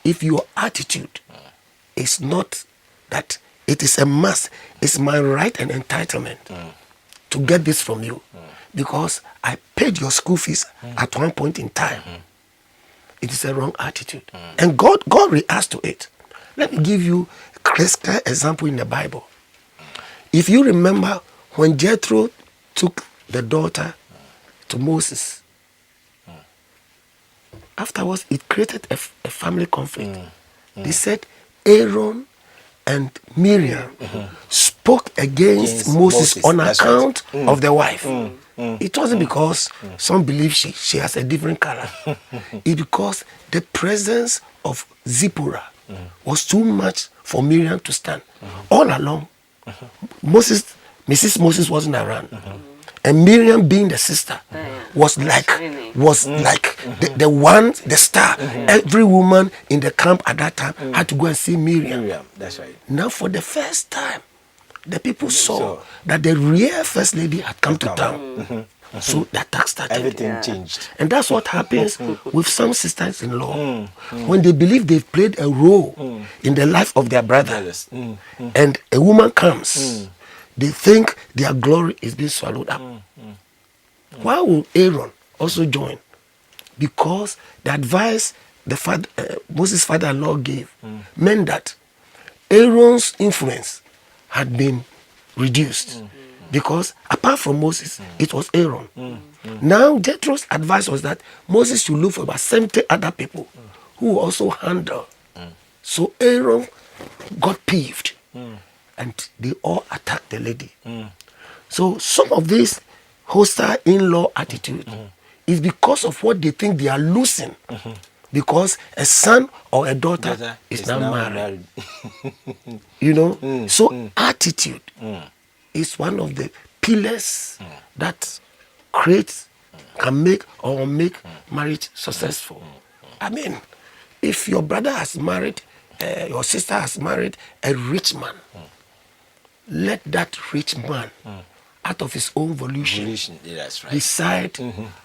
If your attitude is not that it is a must, it's my right and entitlement to get this from you because I paid your school fees at one point in time. It is a wrong attitude. And God reacts to it. Let me give you a clear example in the Bible. If you remember when Jethro took the daughter to Moses, afterwards it created a family conflict. They said Aaron and Miriam spoke against Moses on account of the wife. It wasn't because some believe she has a different color. It's because the presence of Zipporah was too much for Miriam to stand. All along, Mrs. Moses wasn't around. And Miriam, being the sister, was like the star. Every woman in the camp at that time had to go and see Miriam. That's right. Now, for the first time, the people saw that the real first lady had come to town. So the attack started. Everything changed. And that's what happens with some sisters-in-law. When they believe they've played a role in the life of their brother, and a woman comes, they think their glory is being swallowed up. Why will Aaron also join? Because the advice Moses' father-in-law gave meant that Aaron's influence had been reduced. Because apart from Moses, it was Aaron. Now, Jethro's advice was that Moses should look for about 70 other people who will also handle. So Aaron got peeved and they all attacked the lady. So some of this hostile in-law attitude is because of what they think they are losing. Because a son or a daughter is now married. You know? So attitude is one of the pillars that can make marriage successful. I mean, if your brother has married, your sister has married a rich man, let that rich man, out of his own volition, decide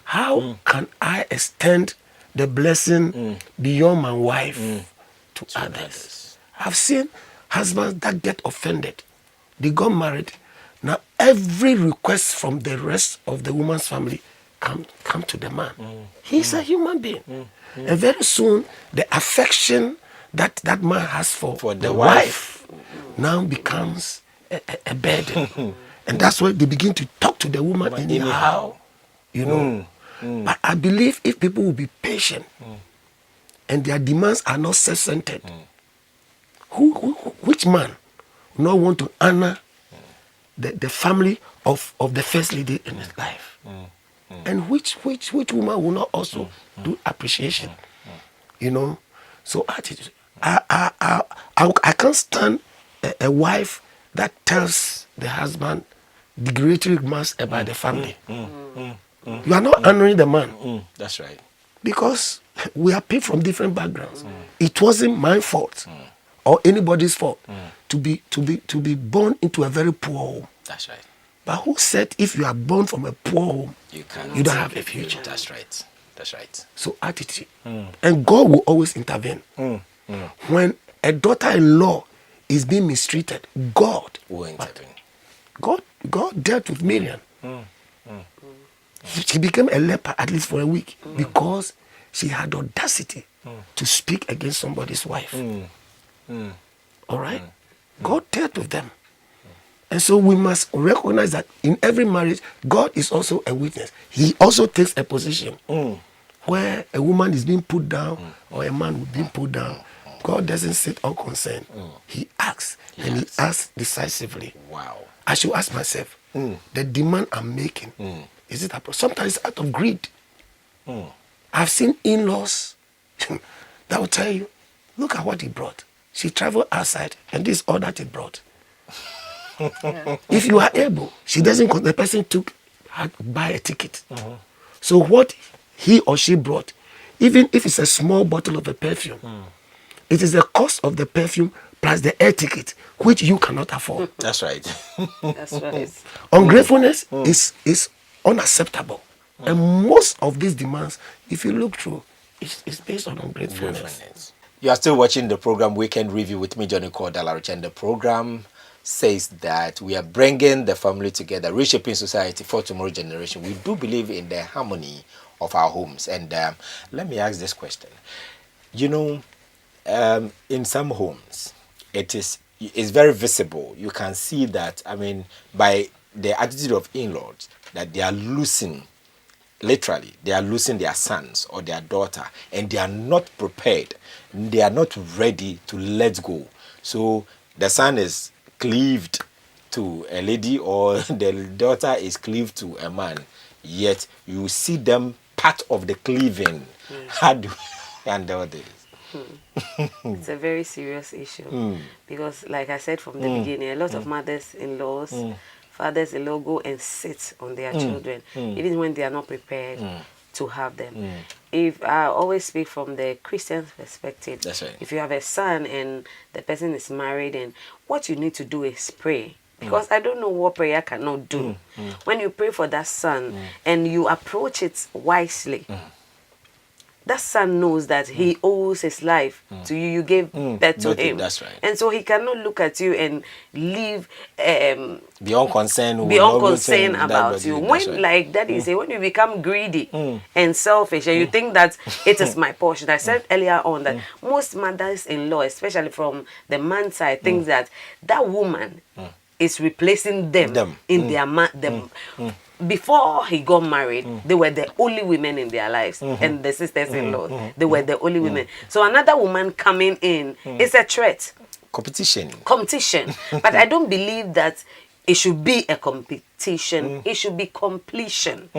how can I extend the blessing beyond my wife to others. I've seen husbands that get offended. They got married. Now every request from the rest of the woman's family come to the man. He's a human being. And very soon the affection that man has for the wife now becomes a burden. And that's why they begin to talk to the woman anyhow. You know. But I believe if people will be patient and their demands are not self-centered, which man will not want to honor the family of the first lady in his life? And which woman will not also do appreciation? You know? So attitude. I can't stand a wife that tells the husband derogatory remarks about the family. You are not honoring the man. That's right. Because we are people from different backgrounds. It wasn't my fault or anybody's fault to be born into a very poor home. That's right. But who said if you are born from a poor home, you don't have a future? That's right. That's right. So attitude. And God will always intervene. When a daughter-in-law is being mistreated, God will intervene. God dealt with Miriam. She became a leper at least for a week because she had audacity to speak against somebody's wife. All right? God dealt with them. And so we must recognize that in every marriage, God is also a witness. He also takes a position where a woman is being put down or a man is being put down. God doesn't sit unconcerned. He acts, and he acts decisively. Wow. I should ask myself, the demand I'm making, is it sometimes it's out of greed? I've seen in-laws that will tell you, look at what he brought. She traveled outside, and this is all that he brought. If you are able, she doesn't. The person had to buy a ticket. So what he or she brought, even if it's a small bottle of a perfume, it is the cost of the perfume plus the air ticket, which you cannot afford. That's right. That's right. Ungratefulness is unacceptable, and most of these demands, if you look through, it's based on ungratefulness. You are still watching the program Weekend Review with me, Johnny called Dollarich, and the program says that we are bringing the family together, reshaping society for tomorrow's generation. We do believe in the harmony of our homes. And let me ask this question. You know, in some homes, it's very visible. You can see that, I mean, by the attitude of in-laws, that they are losing, literally, they are losing their sons or their daughter, and they are not prepared. They are not ready to let go. So the son is cleaved to a lady, or the daughter is cleaved to a man, yet you see them part of the cleaving. How do you handle this? It's a very serious issue because, like I said from the beginning, a lot of mothers-in-laws, fathers-in-law go and sit on their children, even when they are not prepared to have them. If I always speak from the Christian perspective, that's right. If you have a son and the person is married, and what you need to do is pray. Because I don't know what prayer cannot do. When you pray for that son and you approach it wisely, that son knows that he owes his life to you. You gave birth to him. That's right. And so he cannot look at you and live beyond concern about you. When, right. like Daddy say, when you become greedy and selfish and you think that it is my portion. I said earlier on that most mothers-in-law, especially from the man's side, think that that woman is replacing them in their before he got married, they were the only women in their lives, and the sisters-in-law, they were the only women. So another woman coming in is a threat. Competition. But I don't believe that it should be a competition. It should be completion.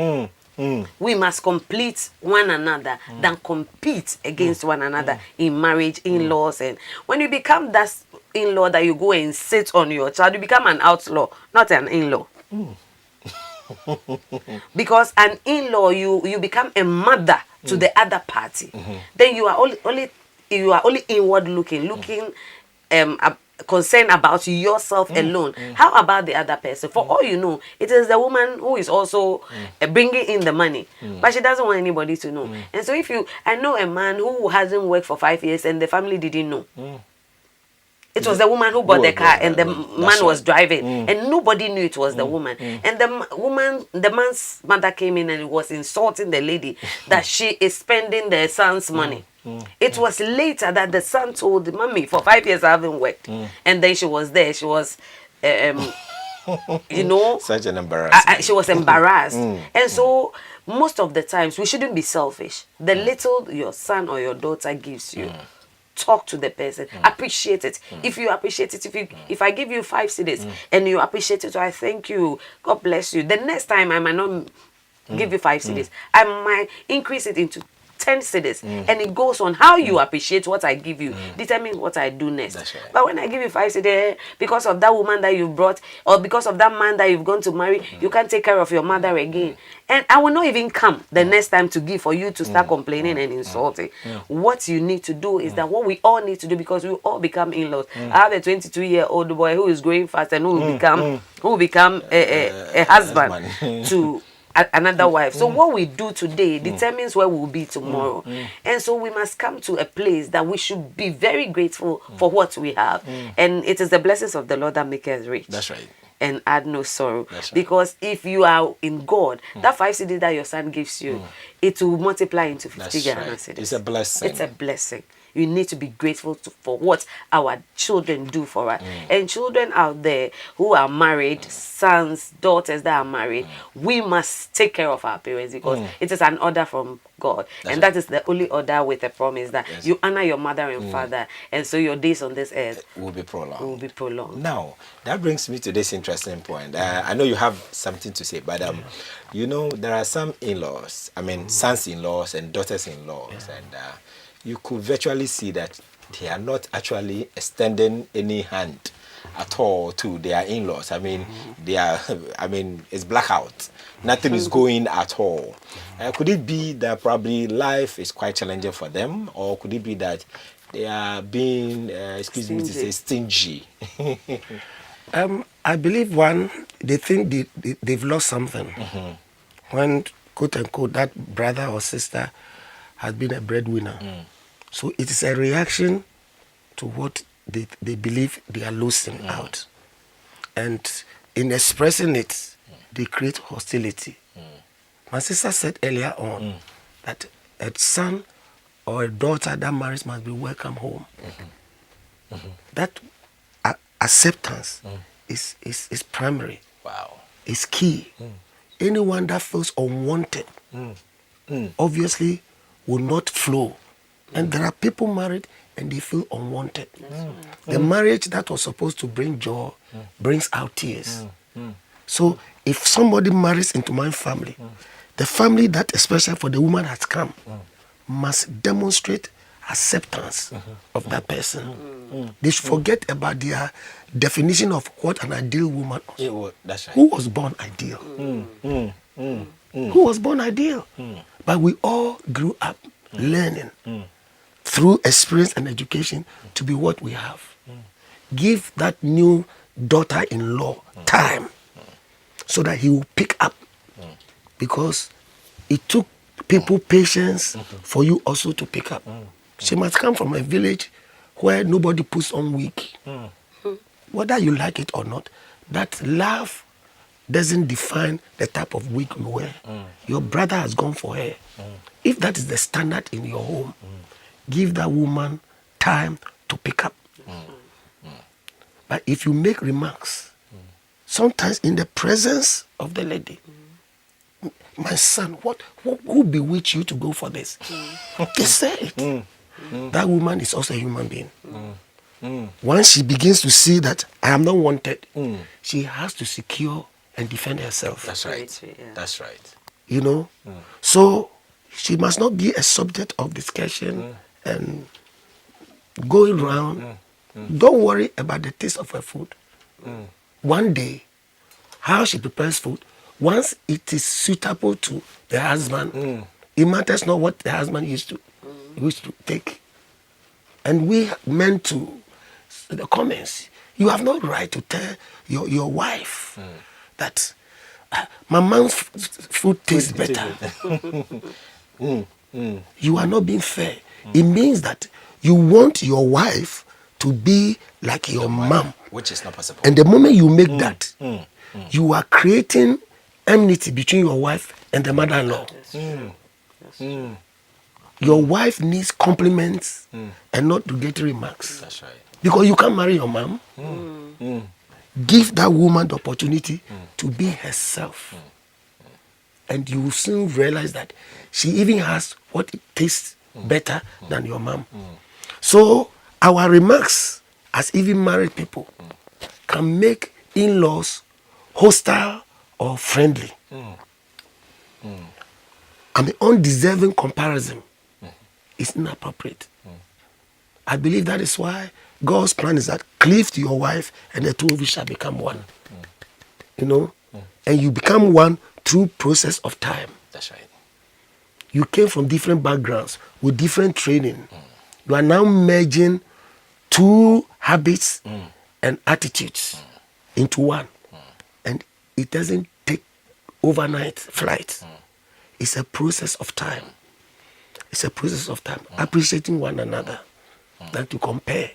We must complete one another than compete against one another in marriage, in-laws. And when you become that in-law that you go and sit on your child, you become an outlaw, not an in-law. Because an in-law, you become a mother to the other party. Then you are only inward looking concerned about yourself alone. How about the other person? For all you know, it is the woman who is also bringing in the money, but she doesn't want anybody to know. And so I know a man who hasn't worked for 5 years and the family didn't know. It was the woman who bought the car, and the man was driving, and nobody knew it was the woman. And the man's mother came in and was insulting the lady that she is spending the son's money. It was later that the son told the mommy, for 5 years I haven't worked. And then she was there. She was, you know, such an embarrassment. She was embarrassed. And so most of the times we shouldn't be selfish. The little your son or your daughter gives you, talk to the person, appreciate it. If you appreciate it, if I give you 5 cedis and you appreciate it, I thank you, God bless you. The next time I might not give you 5 cedis, I might increase it into 10 cedis, and it goes on. How you appreciate what I give you determines what I do next. Right. But when I give you 5 cedis, because of that woman that you brought, or because of that man that you've gone to marry, you can't take care of your mother again. And I will not even come the next time to give for you to start complaining and insulting. What you need to do is that what we all need to do, because we all become in-laws. I have a 22-year-old boy who is growing fast and who will become a husband to another wife. So what we do today determines where we'll be tomorrow. And so we must come to a place that we should be very grateful for what we have. And it is the blessings of the Lord that make us rich. That's right. And add no sorrow. That's right. Because if you are in God, that 5 cedis that your son gives you, it will multiply into 50 Ghana cedis. It's a blessing. It's a blessing. you need to be grateful for what our children do for us. And children out there who are married, sons, daughters that are married, we must take care of our parents because it is an order from God. And that is the only order with a promise that you honor your mother and father, and so your days on this earth will be prolonged. Now, that brings me to this interesting point. I know you have something to say, but you know, there are some in-laws, I mean, sons-in-laws and daughters-in-laws, and you could virtually see that they are not actually extending any hand at all to their in-laws. I mean, they are, I mean, it's blackout. Nothing is going at all. Could it be that probably life is quite challenging for them, or could it be that they are being, excuse me to say, stingy? I believe they think they've lost something. When, quote unquote, that brother or sister has been a breadwinner. So it is a reaction to what they believe they are losing out. And in expressing it, they create hostility. My sister said earlier on that a son or a daughter that marries must be welcome home. That acceptance is primary. Wow. It's key. Anyone that feels unwanted obviously will not flow. And there are people married and they feel unwanted. The marriage that was supposed to bring joy brings out tears. So if somebody marries into my family, the family that especially for the woman has come must demonstrate acceptance of that person. They should forget about their definition of what an ideal woman was. That's right. Who was born ideal? Who was born ideal? But we all grew up learning through experience and education to be what we have. Give that new daughter-in-law time so that he will pick up, because it took people patience for you also to pick up. She must come from a village where nobody puts on wig. Whether you like it or not, that love doesn't define the type of wig you wear. Your brother has gone for her. If that is the standard in your home, give that woman time to pick up. But if you make remarks, sometimes in the presence of the lady, my son, who bewitched you to go for this? They say it. That woman is also a human being. Once she begins to see that I am not wanted, she has to secure and defend herself. That's right. That's right. You know? So she must not be a subject of discussion and going around. Don't worry about the taste of her food. One day, how she prepares food, once it is suitable to the husband, it matters not what the husband used to take. And we meant to, the comments, you have no right to tell your wife that my mom's food tastes better. You are not being fair. It means that you want your wife to be like your mom. Which is not possible. And the moment you make that, you are creating enmity between your wife and the mother-in-law. Your wife needs compliments and not derogatory remarks. That's right. Because you can't marry your mom. Give that woman the opportunity to be herself. And you will soon realize that she even has what it tastes better than your mom. So our remarks as even married people can make in-laws hostile or friendly. An undeserving comparison is inappropriate. I believe that is why God's plan is that cleave to your wife and the two of you shall become one. You know? And you become one through process of time. That's right. You came from different backgrounds with different training. You are now merging two habits and attitudes into one. And it doesn't take overnight flight. It's a process of time. It's a process of time. Appreciating one another. Than to compare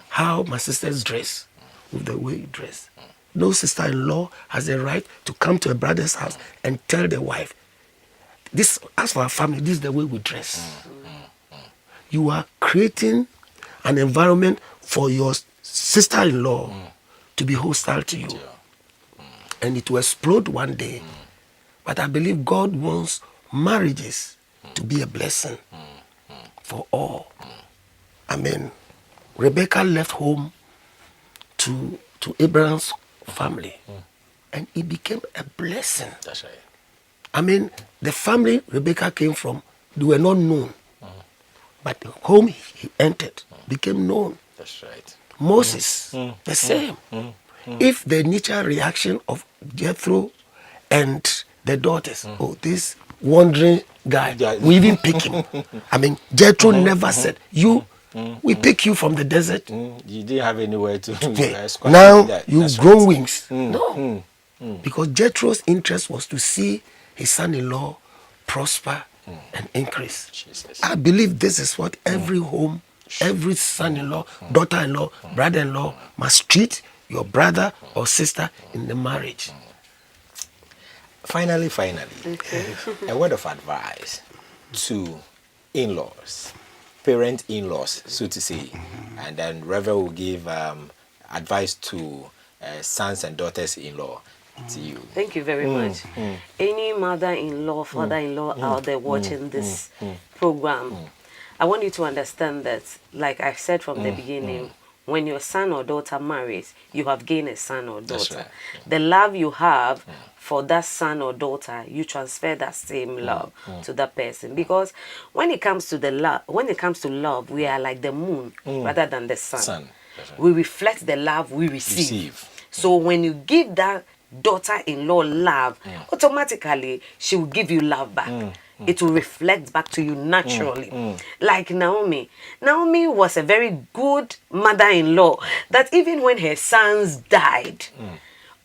how my sisters dress with the way you dress. No sister-in-law has a right to come to a brother's house and tell the wife, this, as for our family, this is the way we dress. you are creating an environment for your sister-in-law to be hostile to you. And it will explode one day. But I believe God wants marriages to be a blessing for all. I mean, Rebecca left home to Abraham's family, and it became a blessing. That's right. I mean, the family Rebecca came from, they were not known. But the home he entered became known. That's right. Moses, the same. If the initial reaction of Jethro and the daughters, oh, this wandering guy, we even pick him. I mean, Jethro never said, we pick you from the desert. You didn't have anywhere to now that. you've That's grown right. wings. No. Because Jethro's interest was to see his son-in-law prosper and increase. Jesus. I believe this is what every home, every son-in-law, daughter-in-law, brother-in-law must treat your brother or sister in the marriage. Finally, a word of advice to in-laws, parent in-laws, so to say, and then Reverend will give advice to sons and daughters-in-law. To you. Thank you very much. Any mother-in-law, father-in-law out there watching this program, I want you to understand that, like I said from the beginning, when your son or daughter marries, you have gained a son or daughter. Right. The love you have for that son or daughter, you transfer that same love to that person. Because when it comes to love, we are like the moon rather than the sun. Right. We reflect the love we receive. So when you give that daughter-in-law love, automatically she will give you love back. It will reflect back to you naturally. Like Naomi. Naomi was a very good mother-in-law that even when her sons died,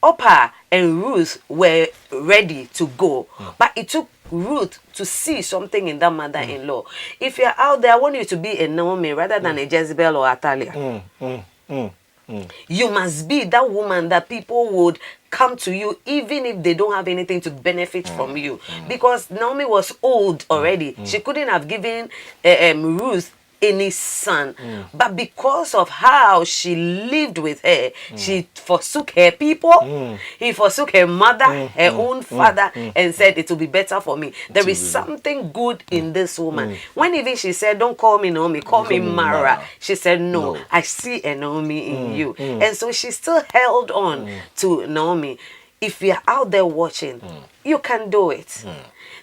Orpah and Ruth were ready to go. But it took Ruth to see something in that mother-in-law. If you're out there, I want you to be a Naomi rather than a Jezebel or Atalia. You must be that woman that people would come to you even if they don't have anything to benefit from you. Because Naomi was old already. She couldn't have given Ruth any son. But because of how she lived with her, she forsook her people. He forsook her mother, her own father, and said, it will be better for me. There is something good in this woman. When even she said, don't call me Naomi, call me Mara, she said, no, I see a Naomi in you. And so she still held on to Naomi. If you're out there watching, you can do it.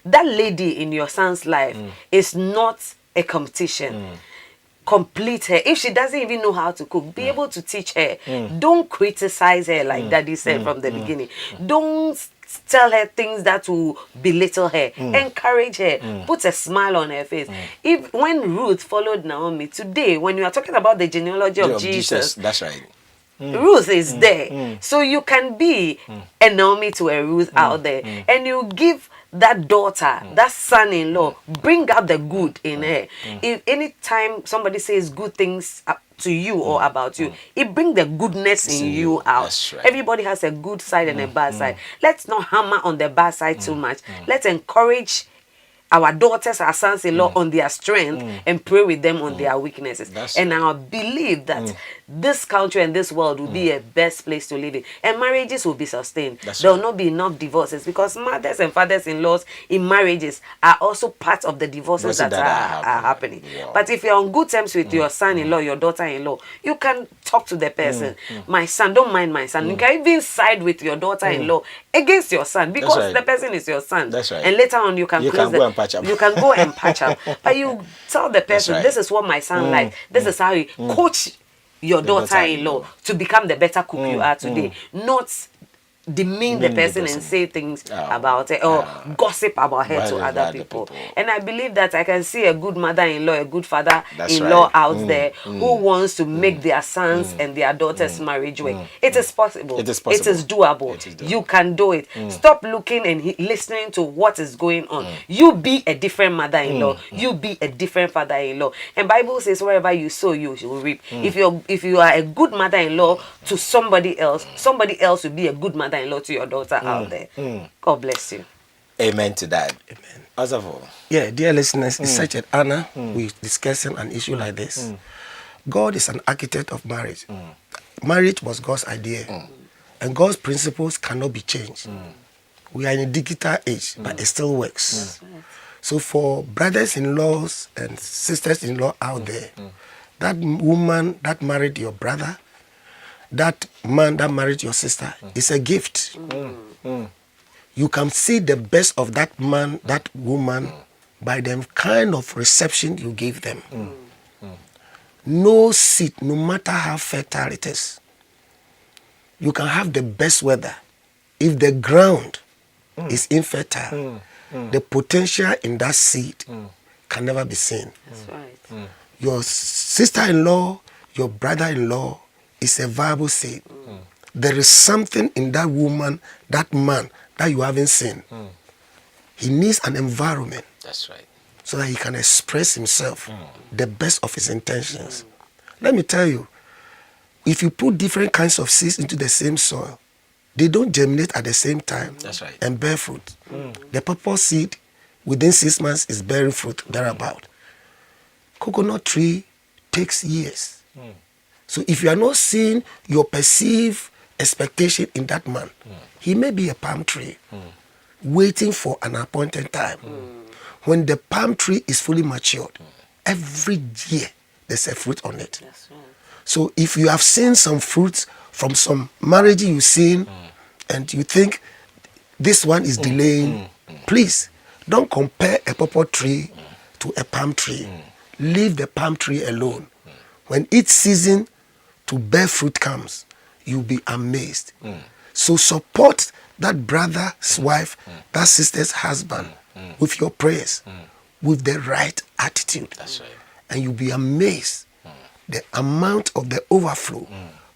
That lady in your son's life is not a competition. Complete her. If she doesn't even know how to cook, be able to teach her. Don't criticize her like Daddy said from the beginning. Don't tell her things that will belittle her. Encourage her. Put a smile on her face. If when Ruth followed Naomi today, when you are talking about the genealogy of Jesus, that's right. Ruth is there. So you can be a Naomi to a Ruth out there. And you give that daughter, that son-in-law, bring out the good in her. If any time somebody says good things to you or about you, it brings the goodness in you out. That's right. Everybody has a good side and a bad side. Let's not hammer on the bad side too much. Let's encourage our daughters, our sons-in-law on their strength and pray with them on their weaknesses. And I believe that this country and this world will be a best place to live in. And marriages will be sustained. There will not be enough divorces because mothers and fathers-in-laws in marriages are also part of the divorces that are happening. Wow. But if you're on good terms with your son-in-law, your daughter-in-law, you can talk to the person. My son, don't mind my son. You can even side with your daughter-in-law against your son because the person is your son. That's right. And later on you can close the... You can go and patch up. But you tell the person, this is what my son likes. This is how you coach your daughter-in-law to become the better cook you are today. Not demean the person and say things about her or gossip about her to other people. And I believe that I can see a good mother-in-law, a good father-in-law out there who wants to make their sons and their daughters' marriage work. It is possible. It is doable. You can do it. Stop looking and listening to what is going on. You be a different mother-in-law. You be a different father-in-law. And Bible says wherever you sow, you will reap. If you are a good mother-in-law to somebody else will be a good mother-in-law to your daughter out there. God bless you. Amen to that. Amen. Azavo. Yeah, dear listeners, it's such an honor we're discussing an issue like this. God is an architect of marriage. Marriage was God's idea, and God's principles cannot be changed. We are in a digital age, but it still works. So for brothers-in-laws and sisters-in-law out there, that woman that married your brother, that man that married your sister, is a gift. You can see the best of that man, that woman, by the kind of reception you give them. No seed, no matter how fertile it is, you can have the best weather. If the ground is infertile, the potential in that seed can never be seen. That's right. Your sister-in-law, your brother-in-law is a viable seed. There is something in that woman, that man, that you haven't seen. He needs an environment. That's right. So that he can express himself, the best of his intentions. Let me tell you, if you put different kinds of seeds into the same soil, they don't germinate at the same time. That's right. And bear fruit. The purple seed, within 6 months, is bearing fruit thereabout. Coconut tree takes years. So if you are not seeing your perceived expectation in that man, he may be a palm tree waiting for an appointed time. When the palm tree is fully matured, every year there's a fruit on it. That's right. So if you have seen some fruits from some marriage you've seen, and you think this one is delaying, please don't compare a purple tree to a palm tree. Leave the palm tree alone. When its season to bear fruit comes, you'll be amazed. So support that brother's wife, that sister's husband, with your prayers, with the right attitude. That's right. And you'll be amazed the amount of the overflow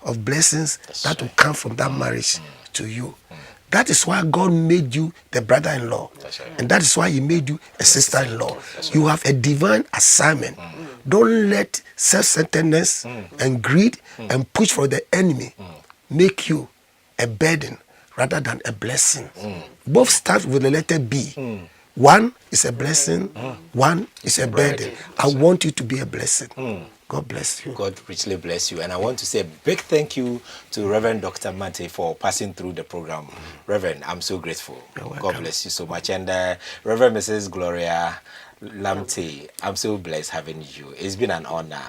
of blessings that will come from that marriage to you. That is why God made you the brother-in-law. That's right. And that is why he made you a sister-in-law. You have a divine assignment. Don't let self-centeredness and greed and push for the enemy make you a burden rather than a blessing. Both start with the letter B. One is a blessing, one is a burden. I want you to be a blessing. God bless you. God richly bless you. And I want to say a big thank you to Reverend Dr. Mate for passing through the program. Reverend, I'm so grateful. God bless you so much. And Reverend Mrs. Gloria Lamte, I'm so blessed having you. It's been an honor.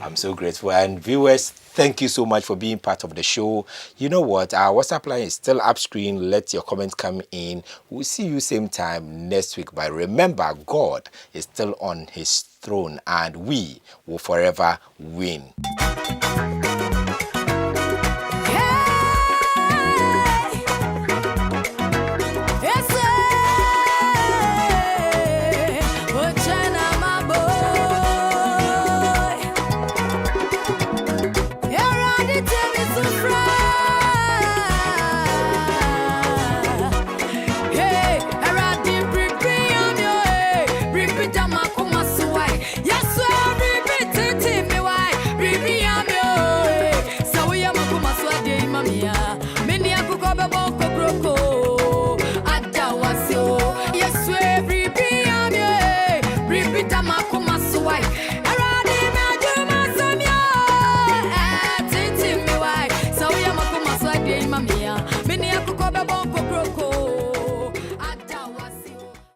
I'm so grateful. And viewers, thank you so much for being part of the show. You know what? Our WhatsApp line is still up screen. Let your comments come in. We'll see you same time next week. But remember, God is still on his throne and we will forever win.